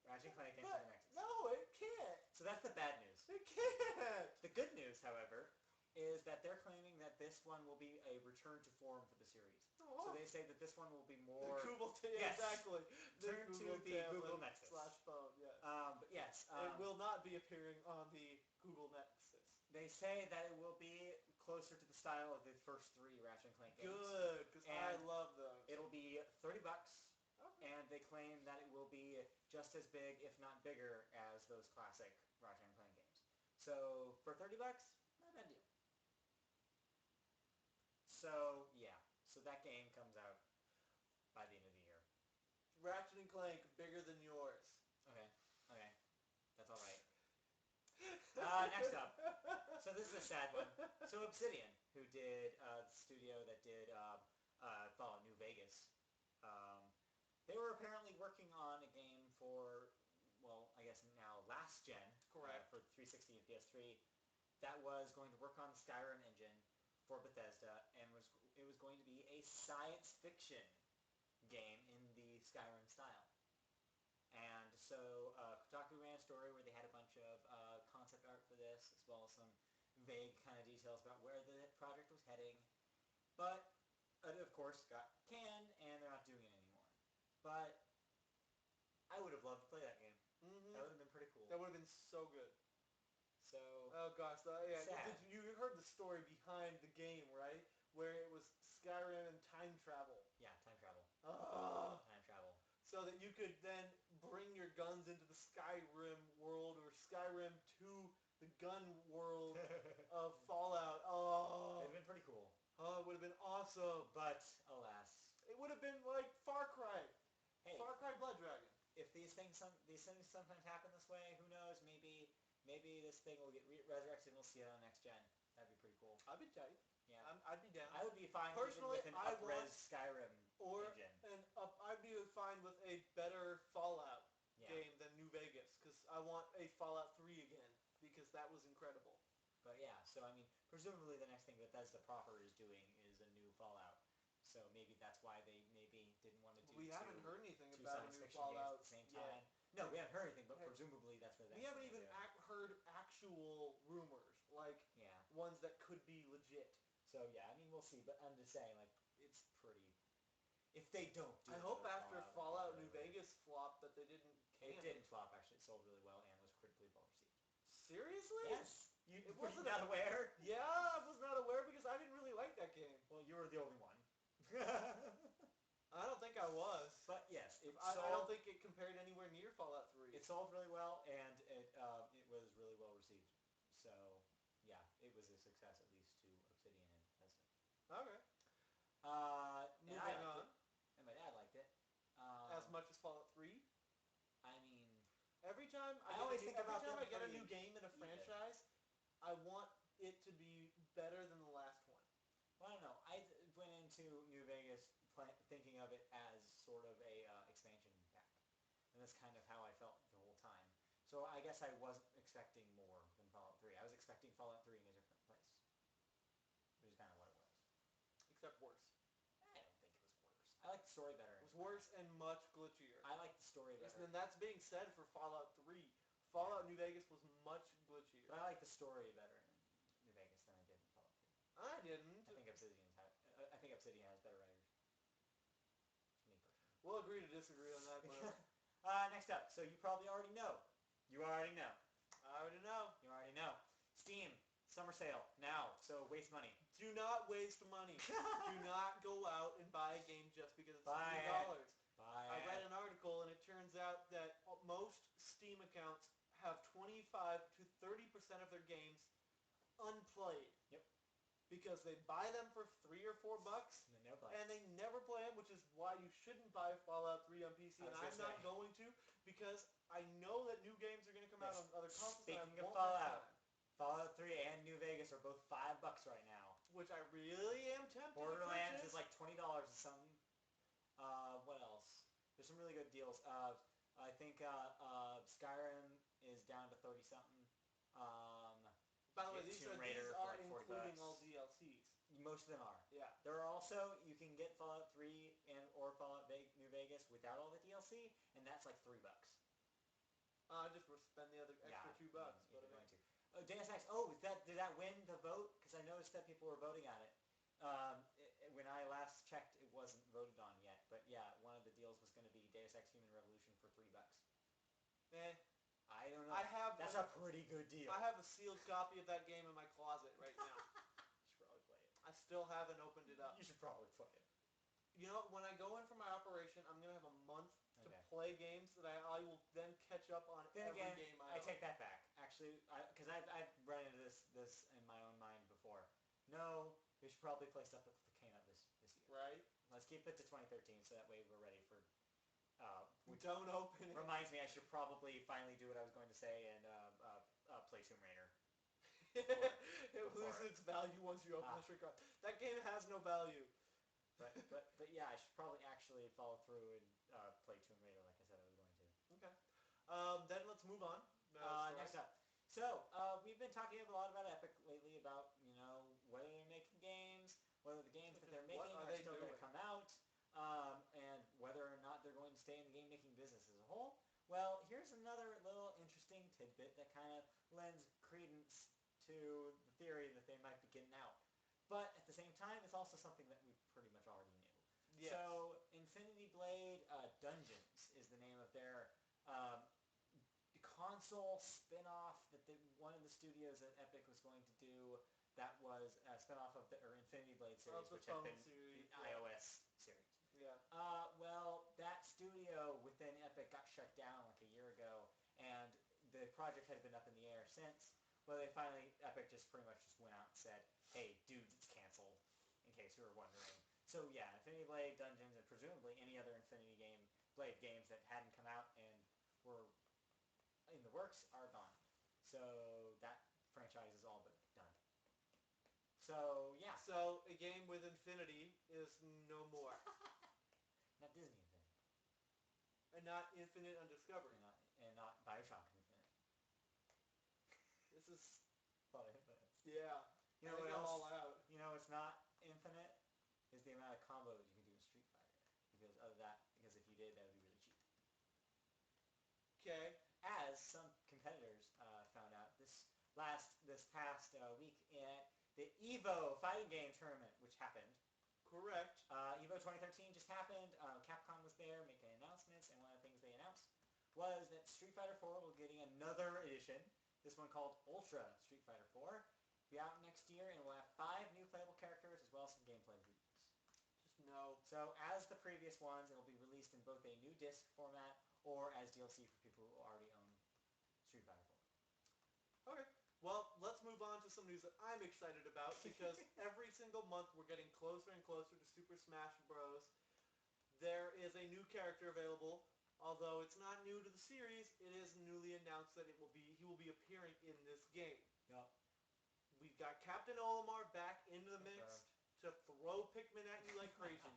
Ratchet and Clank Into the Nexus. No, it can't. So that's the bad news. It can't. The good news, however, is that they're claiming that this one will be a return to form for the series. Oh. So they say that this one will be more... The Google yes. Exactly. Turn to the Google Nexus. /phone, yes. But yes. It will not be appearing on the Google Nexus. They say that it will be closer to the style of the first three Ratchet and Clank games. Good, because I love those. It'll be $30. Okay. And they claim that it will be just as big, if not bigger, as those classic Ratchet and Clank games. So for $30, not a bad deal. So yeah, so that game comes out by the end of the year. Ratchet and Clank bigger than yours. Okay, that's all right. Next up, so this is a sad one. So Obsidian, who did the studio that did Fallout New Vegas, they were apparently working on a game for, well, I guess now last gen, correct, for 360 and PS3, that was going to work on the Skyrim engine for Bethesda, and it was going to be a science fiction game in the Skyrim style. And so Kotaku ran a story where they had a bunch of concept art for this, as well as some vague kind of details about where the project was heading. But it, of course, got canned, and they're not doing it anymore. But I would have loved to play that game. Mm-hmm. That would have been pretty cool. That would have been so good. So, oh gosh, yeah. sad. You heard the story behind the game, right? Where it was Skyrim and time travel. Yeah, time travel. Time travel. So that you could then bring your guns into the Skyrim world or Skyrim to the gun world of Fallout. It would have been pretty cool. Oh, it would have been awesome. But, alas. It would have been like Far Cry. Hey. Far Cry Blood Dragon. If these things sometimes happen this way, who knows? Maybe this thing will get resurrected and we'll see it on next gen. That'd be pretty cool. I'd be tight. Yeah. I'd be down. I would be fine personally with an up-res Skyrim engine. I'd be fine with a better Fallout game than New Vegas, because I want a Fallout 3 again, because that was incredible. But yeah, so I mean, presumably the next thing Bethesda proper is doing is a new Fallout. So maybe that's why they maybe didn't want to do. We haven't heard anything two about a science new fiction Fallout games at the same time. No, we haven't heard anything, but presumably that's the next. We haven't even heard actual rumors, like ones that could be legit. So yeah, I mean we'll see, but I'm just saying like it's pretty. If they don't do I hope after Fallout New Vegas flopped that they didn't can it. It didn't flop, actually. It sold really well and was critically well received. Seriously? Yes. You wasn't not aware? Yeah, I was not aware because I didn't really like that game. Well, you were the only one. I don't think I was. But yes, I don't think it compared anywhere near Fallout 3. It sold really well and it was really well received. So yeah, it was a success at least to Obsidian and Bethesda. Okay. Moving on. And my dad liked it. As much as Fallout 3? I mean, every time I get a new game in a franchise, I want it to be better than the last one. Well, I don't know. I went into New Vegas thinking of it as sort of a expansion pack. And that's kind of how I felt the whole time. So I guess I wasn't expecting more than Fallout 3. I was expecting Fallout 3 in a different place. Which is kind of what it was. Except worse. I don't think it was worse. I like the story better. It was worse and much glitchier. I like the story better. And that's being said for Fallout 3. Fallout New Vegas was much glitchier. But I like the story better in New Vegas than I did in Fallout 3. I didn't. I think Obsidian has better writers. Me personally. We'll agree to disagree on that. Next up. So you probably already know. You already know. I already know. You already know. Steam. Summer sale. Now. So waste money. Do not waste money. Do not go out and buy a game just because it's $3. I read an article and it turns out that most Steam accounts have 25 to 30% of their games unplayed. Yep. Because they buy them for $3 or $4 and they never play them, which is why you shouldn't buy Fallout 3 on PC. And I'm not going to, because I know that new games are going to come out on other consoles. Speaking of Fallout 3 and New Vegas are both $5 right now. Which I really am tempted Borderlands is like $20 or something. What else? There's some really good deals. I think Skyrim is down to 30-something. By the way, these are like including all DLCs. Most of them are. Yeah. There are also, you can get Fallout 3 or Fallout New Vegas without all the DLC, and that's like $3. Just spend the other extra $2. If you're going to. Deus Ex. Did that win the vote? Because I noticed that people were voting on it. When I last checked, it wasn't voted on yet. But yeah, one of the deals was going to be Deus Ex Human Revolution for $3. I don't know. That's a pretty good deal. I have a sealed copy of that game in my closet right now. You should probably play it. I still haven't opened it up. You should probably play it. You know, when I go in for my operation, I'm going to have a month to play games that I will then catch up on every game I own. I take that back. Actually, because I've run into this in my own mind before. No, we should probably play stuff that came out this year. Right. Let's keep it to 2013, so that way we're ready for... don't open it. Reminds me I should probably finally do what I was going to say and play Tomb Raider. It loses its value once you open the shrink wrap. That game has no value. But yeah, I should probably actually follow through and play Tomb Raider like I said I was going to. Okay. Then let's move on. Next up. So, we've been talking a lot about Epic lately about, whether they're making games, whether the games that they're making are still going to come out, and whether or not they're going to stay in the game-making business as a whole. Well, here's another little interesting tidbit that kind of lends credence to the theory might be getting out. But at the same time, it's also something that we pretty much already knew. Yes. So Infinity Blade Dungeons is the name of their console spin-off that one of the studios at Epic was going to do. That was a spin-off of the Infinity Blade series, which had been series, the iOS series. Yeah. Well, that studio within Epic got shut down like a year ago, and the project had been up in the air since. Well, Epic just pretty much just went out and said, hey, dudes, it's canceled, in case you were wondering. So yeah, Infinity Blade Dungeons and presumably any other Infinity Blade games that hadn't come out and were in the works are gone. So that franchise is all but done. So yeah. So a game with Infinity is no more. Not Disney Infinity. And not Infinite Undiscovered. And not Bioshock Infinite. This is... Thought Infinite. Yeah. You know what else? All out. You know what's not infinite? Is the amount of combos you can do in Street Fighter. Because if you did, that would be really cheap. Okay. As some competitors found out this past week at the EVO fighting game tournament, which happened. Correct. EVO 2013 just happened. Capcom was there making announcements, and one of the things they announced was that Street Fighter 4 will be getting another edition. This one called Ultra Street Fighter 4. Be out next year, and we'll have 5 new playable characters as well as some gameplay reviews. Just no. So as the previous ones, it will be released in both a new disc format or as DLC for people who already own Street Fighter 4. Okay. Well, let's move on to some news that I'm excited about because every single month we're getting closer and closer to Super Smash Bros. There is a new character available. Although it's not new to the series, it is newly announced that he will be appearing in this game. Yep. We've got Captain Olimar back into the mix to throw Pikmin at you like crazy.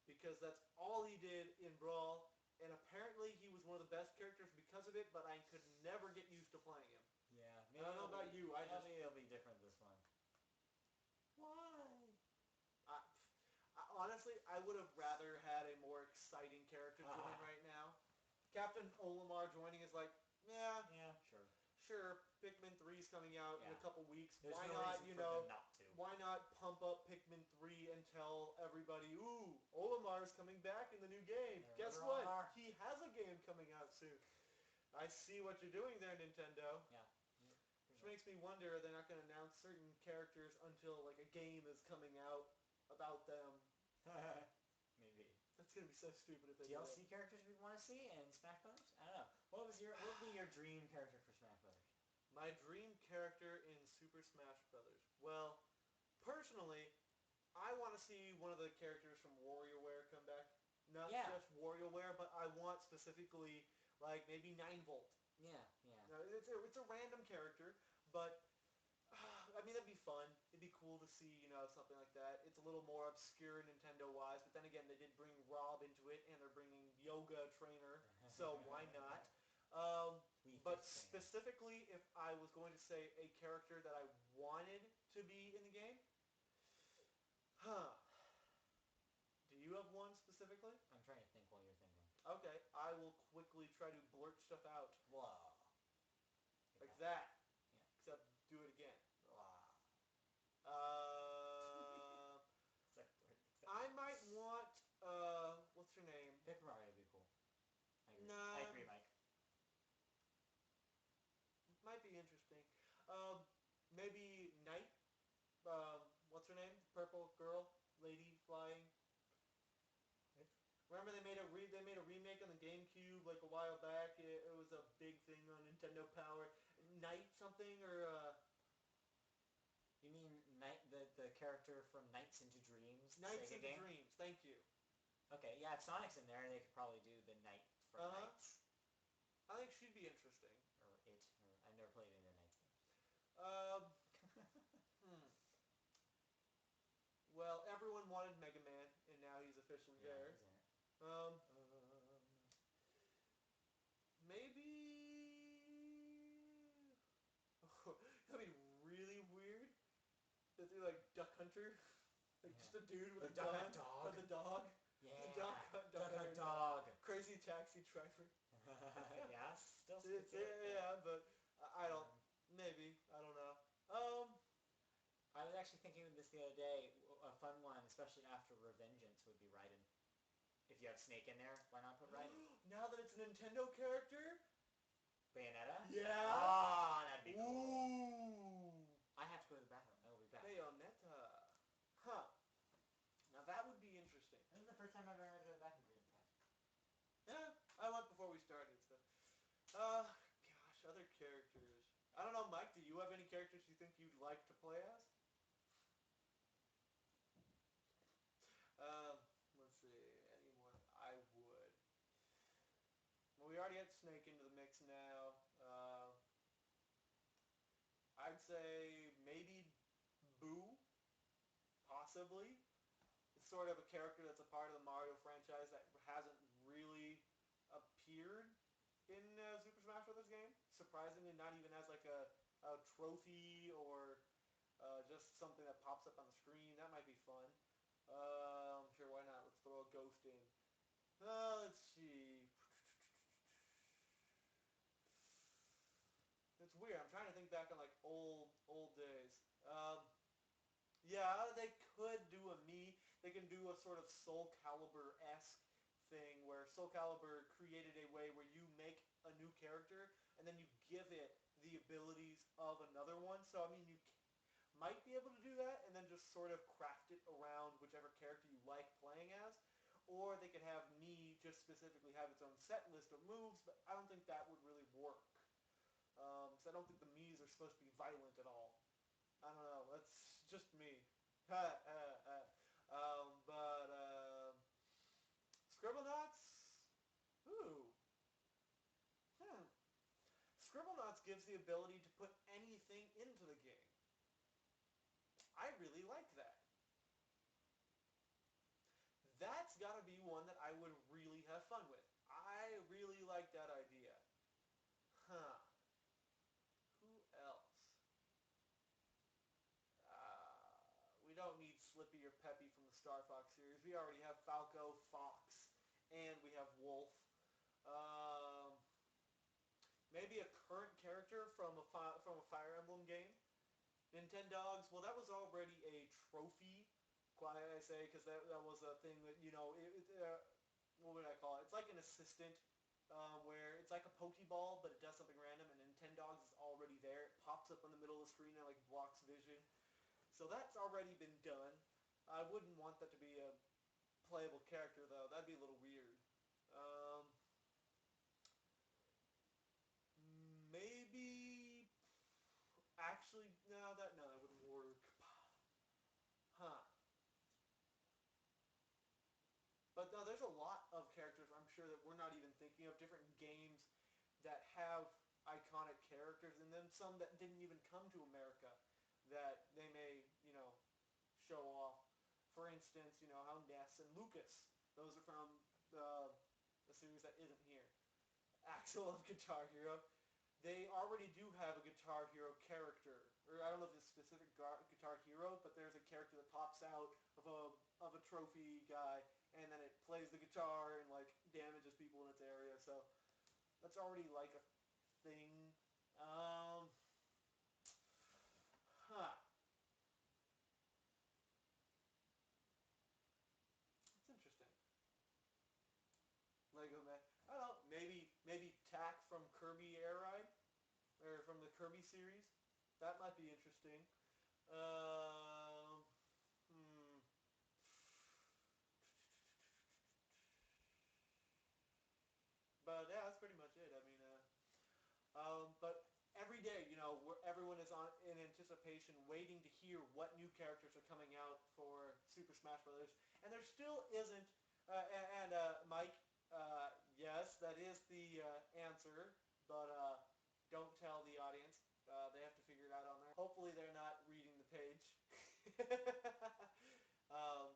Because that's all he did in Brawl, and apparently he was one of the best characters because of it, but I could never get used to playing him. Yeah. I don't know about you, Maybe it'll be different this one. Why? Honestly, I would have rather had a more exciting character join right now. Captain Olimar joining is like, yeah, sure. Sure, Pikmin 3's coming out in a couple weeks. There's why no not, reason for them not to. Why not pump up Pikmin 3 and tell everybody, ooh, Olimar's coming back in the new game. Guess what? He has a game coming out soon. I see what you're doing there, Nintendo. Yeah. Which makes me wonder, they're not going to announce certain characters until like a game is coming out about them. Maybe. That's going to be so stupid if they DLC characters we want to see in Smash Brothers? I don't know. What would be your dream character for Smash Brothers? My dream character in Super Smash Brothers. Well, personally, I want to see one of the characters from WarioWare come back. Not just WarioWare, but I want specifically, like, maybe 9-Volt. Yeah. It's a random character, but I mean, that'd be fun. It'd be cool to see, something like that. It's a little more obscure Nintendo-wise, but then again, they did bring Rob into it, and they're bringing Yoga Trainer, so why not? But specifically, if I was going to say a character that I wanted to be in the game, do you have one specifically? I'm trying to think while you're thinking. Okay, I will quickly try to blurt stuff out. Whoa. Like that. Yeah. Except do it again. I might want, what's her name? Paper Mario would be cool. Nah. I agree, Mike. Might be interesting. Maybe Knight. What's her name? Purple girl, lady flying. Remember they made a remake on the GameCube like a while back. It was a big thing on Nintendo Power. Knight something or You mean the character from Nights into Dreams? Nights Sega into game? Dreams. Thank you. Okay, yeah, if Sonic's in there, they could probably do the Knight from Nights. I think she'd be interesting. I've never played any of the Nights games. Well, everyone wanted Mega Man, and now he's officially there. He's in it. Maybe... that'd be really weird. If they're like Duck Hunter. Like just a dude with a dog. With a dog. Yeah. Duck Hunter. Dog. Crazy taxi driver. Yeah, still yeah, but I don't... Maybe. I don't know. actually thinking of this the other day. A fun one, especially after Revengeance, would be Raiden. If you have Snake in there, why not put Raiden? Now that it's a Nintendo character? Bayonetta? Yeah. Ah, that'd be cool. Ooh. I have to go to the bathroom. I will be back. Bayonetta. Huh. Now that would be interesting. This is the first time I've ever had to go to the bathroom in the past. Yeah, I went before we started, so. Gosh, other characters. I don't know, Mike, do you have any characters you think you'd like to play as? Let's see, anyone I would. Well, we already had Snake into the mix now. I'd say maybe Boo, possibly. It's sort of a character that's a part of the Mario franchise that hasn't really appeared in Super Smash Bros. Game. Surprisingly, not even as like a trophy or just something that pops up on the screen. That might be fun. Sure, why not? Let's throw a ghost in. Let's see. It's weird. I'm trying to think back on like old days. Yeah, they could do a Mii. They can do a sort of Soul Calibur-esque thing where Soul Calibur created a way where you make a new character and then you give it the abilities of another one. So, I mean, you might be able to do that and then just sort of craft it around whichever character you like playing as. Or they could have Mii just specifically have its own set list of moves, but I don't think that would really work. So I don't think the Miis are supposed to be violent at all. I don't know. That's just me. Scribblenauts? Ooh. Scribblenauts gives the ability to put anything into the game. I really like that. That's got to be one that I would really have fun with. I really like that idea. Huh. Who else? We don't need Slippy or Peppy from the Star Fox series. We already have Falco, Fox, and we have Wolf. Maybe a current character from a Fire Emblem game. Nintendogs, well, that was already a trophy, quite I say, because that was a thing that, what would I call it? It's like an assistant, where it's like a Pokeball, but it does something random, and Nintendogs is already there. It pops up in the middle of the screen and, like, blocks vision. So that's already been done. I wouldn't want that to be a playable character, though. That'd be a little weird. Maybe... Actually, no, that wouldn't work. Huh. But no, there's a lot of characters I'm sure that we're not even thinking of. Different games that have iconic characters in them. Some that didn't even come to America that they may, show off. For instance, how Ness and Lucas, those are from the series that isn't here. Axel of Guitar Hero. They already do have a Guitar Hero character, or I don't know if it's a specific Guitar Hero, but there's a character that pops out of a trophy guy, and then it plays the guitar and like damages people in its area. So that's already like a thing. Huh. That's interesting. Lego Man. I don't know. Maybe Tack from Kirby Air Ride, or from the Kirby series. That might be interesting. Um, hmm. But yeah, that's pretty much it. I mean, but every day, everyone is in anticipation, waiting to hear what new characters are coming out for Super Smash Brothers, and there still isn't. Mike, yes, that is the answer, but don't tell the audience. They have to figure it out on their. Hopefully, they're not reading the page. um,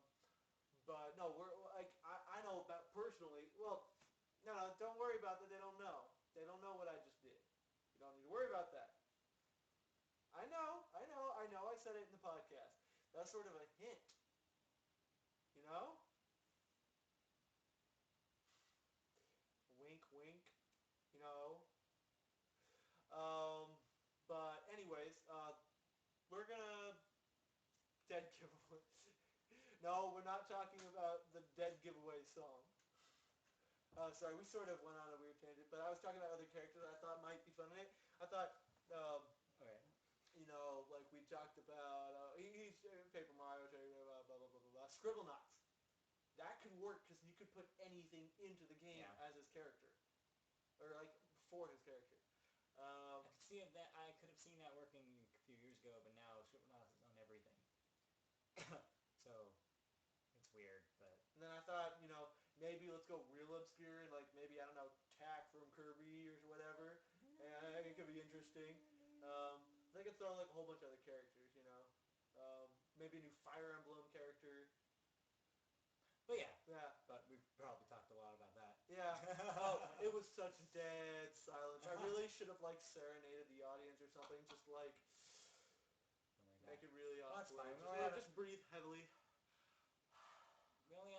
but no, we're like I know about personally. Well, no, don't worry about that. They don't know. They don't know what I just did. You don't need to worry about that. I know. I said it in the podcast. That's sort of a hint. You know? Wink, wink. You know? Um, but anyways, we're gonna dead giveaway. No, we're not talking about the dead giveaway song. Sorry, we sort of went on a weird tangent, but I was talking about other characters I thought might be fun in it. I thought, Okay. like we talked about, he's Paper Mario, blah, blah, blah, blah, blah, blah. Scribblenauts. That could work because you could put anything into the game as his character. Or, like, for his character. I could see that. I could have seen that working a few years ago, but now Scribblenauts is on everything. So, it's weird, but... And then I thought, maybe let's go real obscure and, like, maybe, I don't know, Tack from Kirby or whatever. And it could be interesting. They could throw, like, a whole bunch of other characters, maybe a new Fire Emblem character. But yeah. Yeah. But we've probably talked a lot about that. Yeah. Oh, it was such dead silence. I really should have, like, serenaded the audience or something. Just, like, make it really awkward. That's fine. Just breathe heavily. We only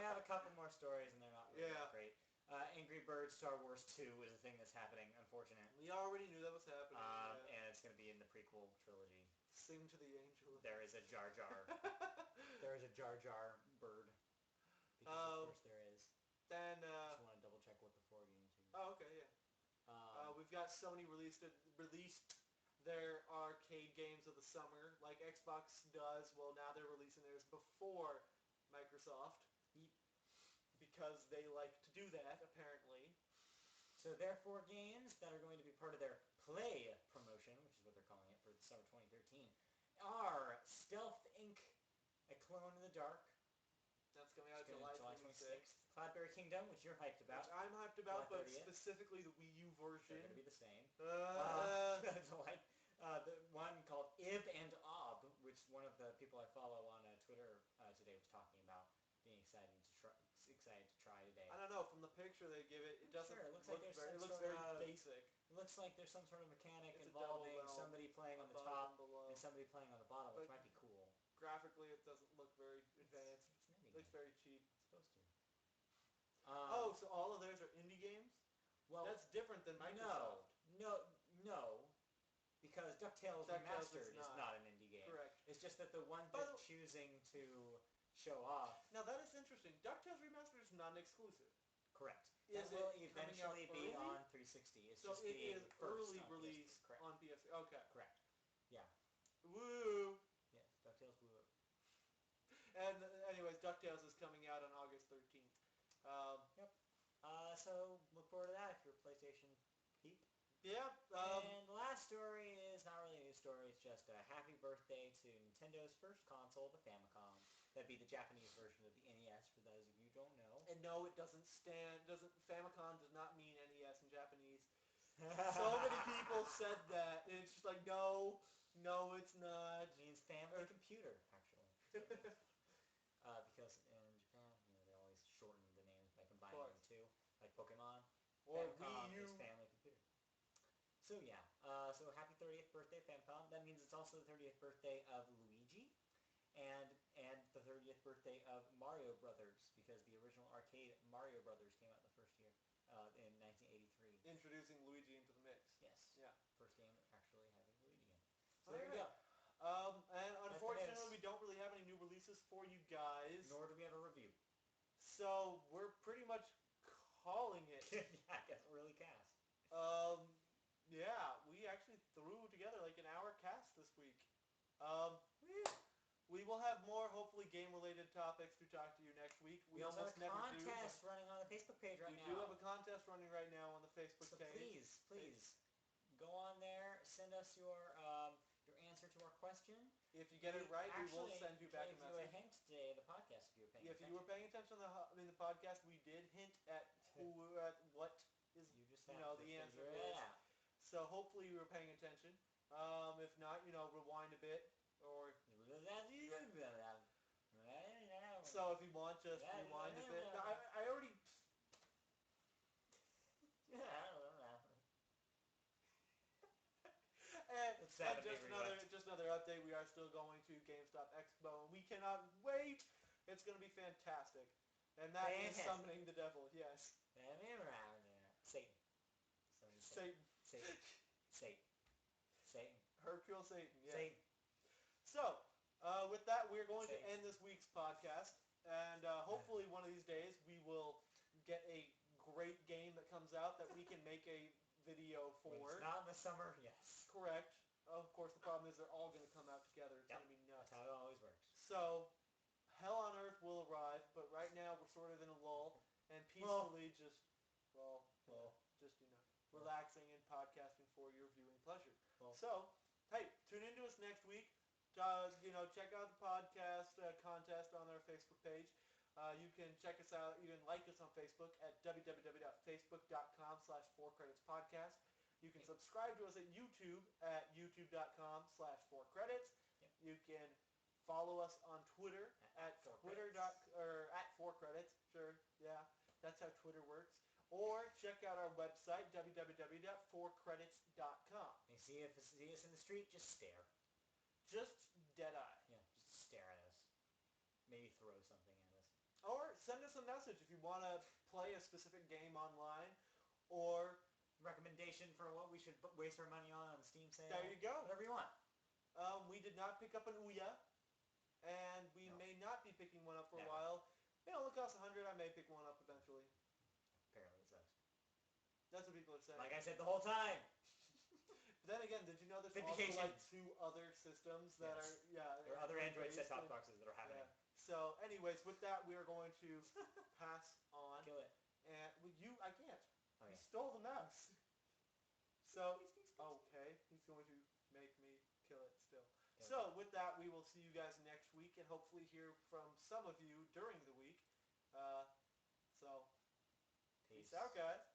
have a couple more stories, and they're not really that great. Angry Birds Star Wars 2 is a thing that's happening, unfortunately. We already knew that was happening. And it's going to be in the prequel trilogy. Sing to the angel. There is a Jar Jar. There is a Jar Jar bird. Because of course there is. Then, just want to double check what the 4 games are. Oh, okay, yeah. We've got Sony released their arcade games of the summer, like Xbox does. Well, now they're releasing theirs before Microsoft. Because they like to do that, apparently. So their 4 games that are going to be part of their Play promotion, which is what they're calling it for the summer 2013, are Stealth Inc., A Clone in the Dark. That's coming out July 26th. Cloudberry Kingdom, which you're hyped about. Which I'm hyped about, but specifically the Wii U version. They're going to be the same. The one called Ib and Ob, which one of the people I follow on Twitter today was talking about being excited to try today. I don't know. From the picture they give it, it doesn't look very. It looks very basic. It looks like there's some sort of mechanic involving somebody playing on the top and somebody playing on the bottom, which might be cool. Graphically, it doesn't look very advanced. It looks very cheap. It's supposed to. So all of theirs are indie games? Well, that's different than Microsoft. No. Because DuckTales Remastered is not an indie game. Correct. It's just that the one they're choosing to show off... Now that is interesting. DuckTales Remastered is not exclusive. Correct. It will eventually be on 360. It's so just it is early on release on PS. Okay. Correct. Yeah. Woo! Yes, DuckTales blew up. And anyways, DuckTales is coming out on August 13th. Yep. So look forward to that if you're a PlayStation peep. Yeah. And the last story is not really a news story. It's just a happy birthday to Nintendo's first console, the Famicom. That'd be the Japanese version of the NES, for those of you who don't know. And no, it doesn't Famicom does not mean NES in Japanese. So many people said that, and it's just like, no, it's not. It means family computer, actually. Because in Japan, they always shorten the names by combining the two, like Pokemon. Or Famicom Wii U. is family computer. So yeah, so happy 30th birthday, Famicom. That means it's also the 30th birthday of Luigi, and the 30th birthday of Mario Brothers, because the original arcade Mario Brothers came out the first year in 1983. Introducing Luigi into the mix. Yes. Yeah. First game actually having Luigi in. So there you go. And unfortunately, we don't really have any new releases for you guys. Nor do we have a review. So we're pretty much calling it. Yeah, I guess really cast. Yeah, we actually threw together like an hour cast this week. We will have more, hopefully, game-related topics to talk to you next week. We also have a contest running on the Facebook page right now. We do have a contest running right now on the Facebook page. So please, go on there, send us your answer to our question. If you get it right, we will send you back a message. Gave you a hint today in the podcast if you were paying attention. If you were paying attention in the podcast, we did hint at what is the answer is. So hopefully you were paying attention. If not, rewind a bit. Or so if you want, just rewind a bit. I already... Just another update. We are still going to GameStop Expo, and we cannot wait. It's going to be fantastic. And that is summoning the devil, yes. Satan. Satan. Hercule Satan, yes. Satan. So, With that, we're going to end this week's podcast, and hopefully one of these days we will get a great game that comes out that we can make a video for. When it's not in the summer, yes. Correct. Of course, the problem is they're all going to come out together. It's going to be nuts. That's how it always works. So, hell on earth will arrive, but right now we're sort of in a lull and peacefully just relaxing and podcasting for your viewing pleasure. So, hey, tune into us next week. Check out the podcast contest on our Facebook page. You can check us out, you can like us on Facebook at www.facebook.com/FourCreditsPodcast. You can subscribe to us at YouTube at youtube.com/4credits. You can follow us on Twitter at @4credits. Sure, yeah, that's how Twitter works. Or check out our website, www.4credits.com. And see us in the street, just stare. Just dead eye. Yeah, just stare at us. Maybe throw something at us. Or send us a message if you want to play a specific game online, or recommendation for what we should waste our money on Steam sale. There you go. Whatever you want. We did not pick up an Ouya, and we may not be picking one up for a while. It only costs $100. I may pick one up eventually. Apparently it sucks. That's what people are saying. Like I said the whole time. But then again, did you know there's also like 2 other systems that are there are other Android set-top boxes that are happening. So, anyways, with that, we are going to pass on. Kill it. And I can't. Oh, He stole the mouse. So, okay, he's going to make me kill it still. So, with that, we will see you guys next week and hopefully hear from some of you during the week. So, peace out, guys.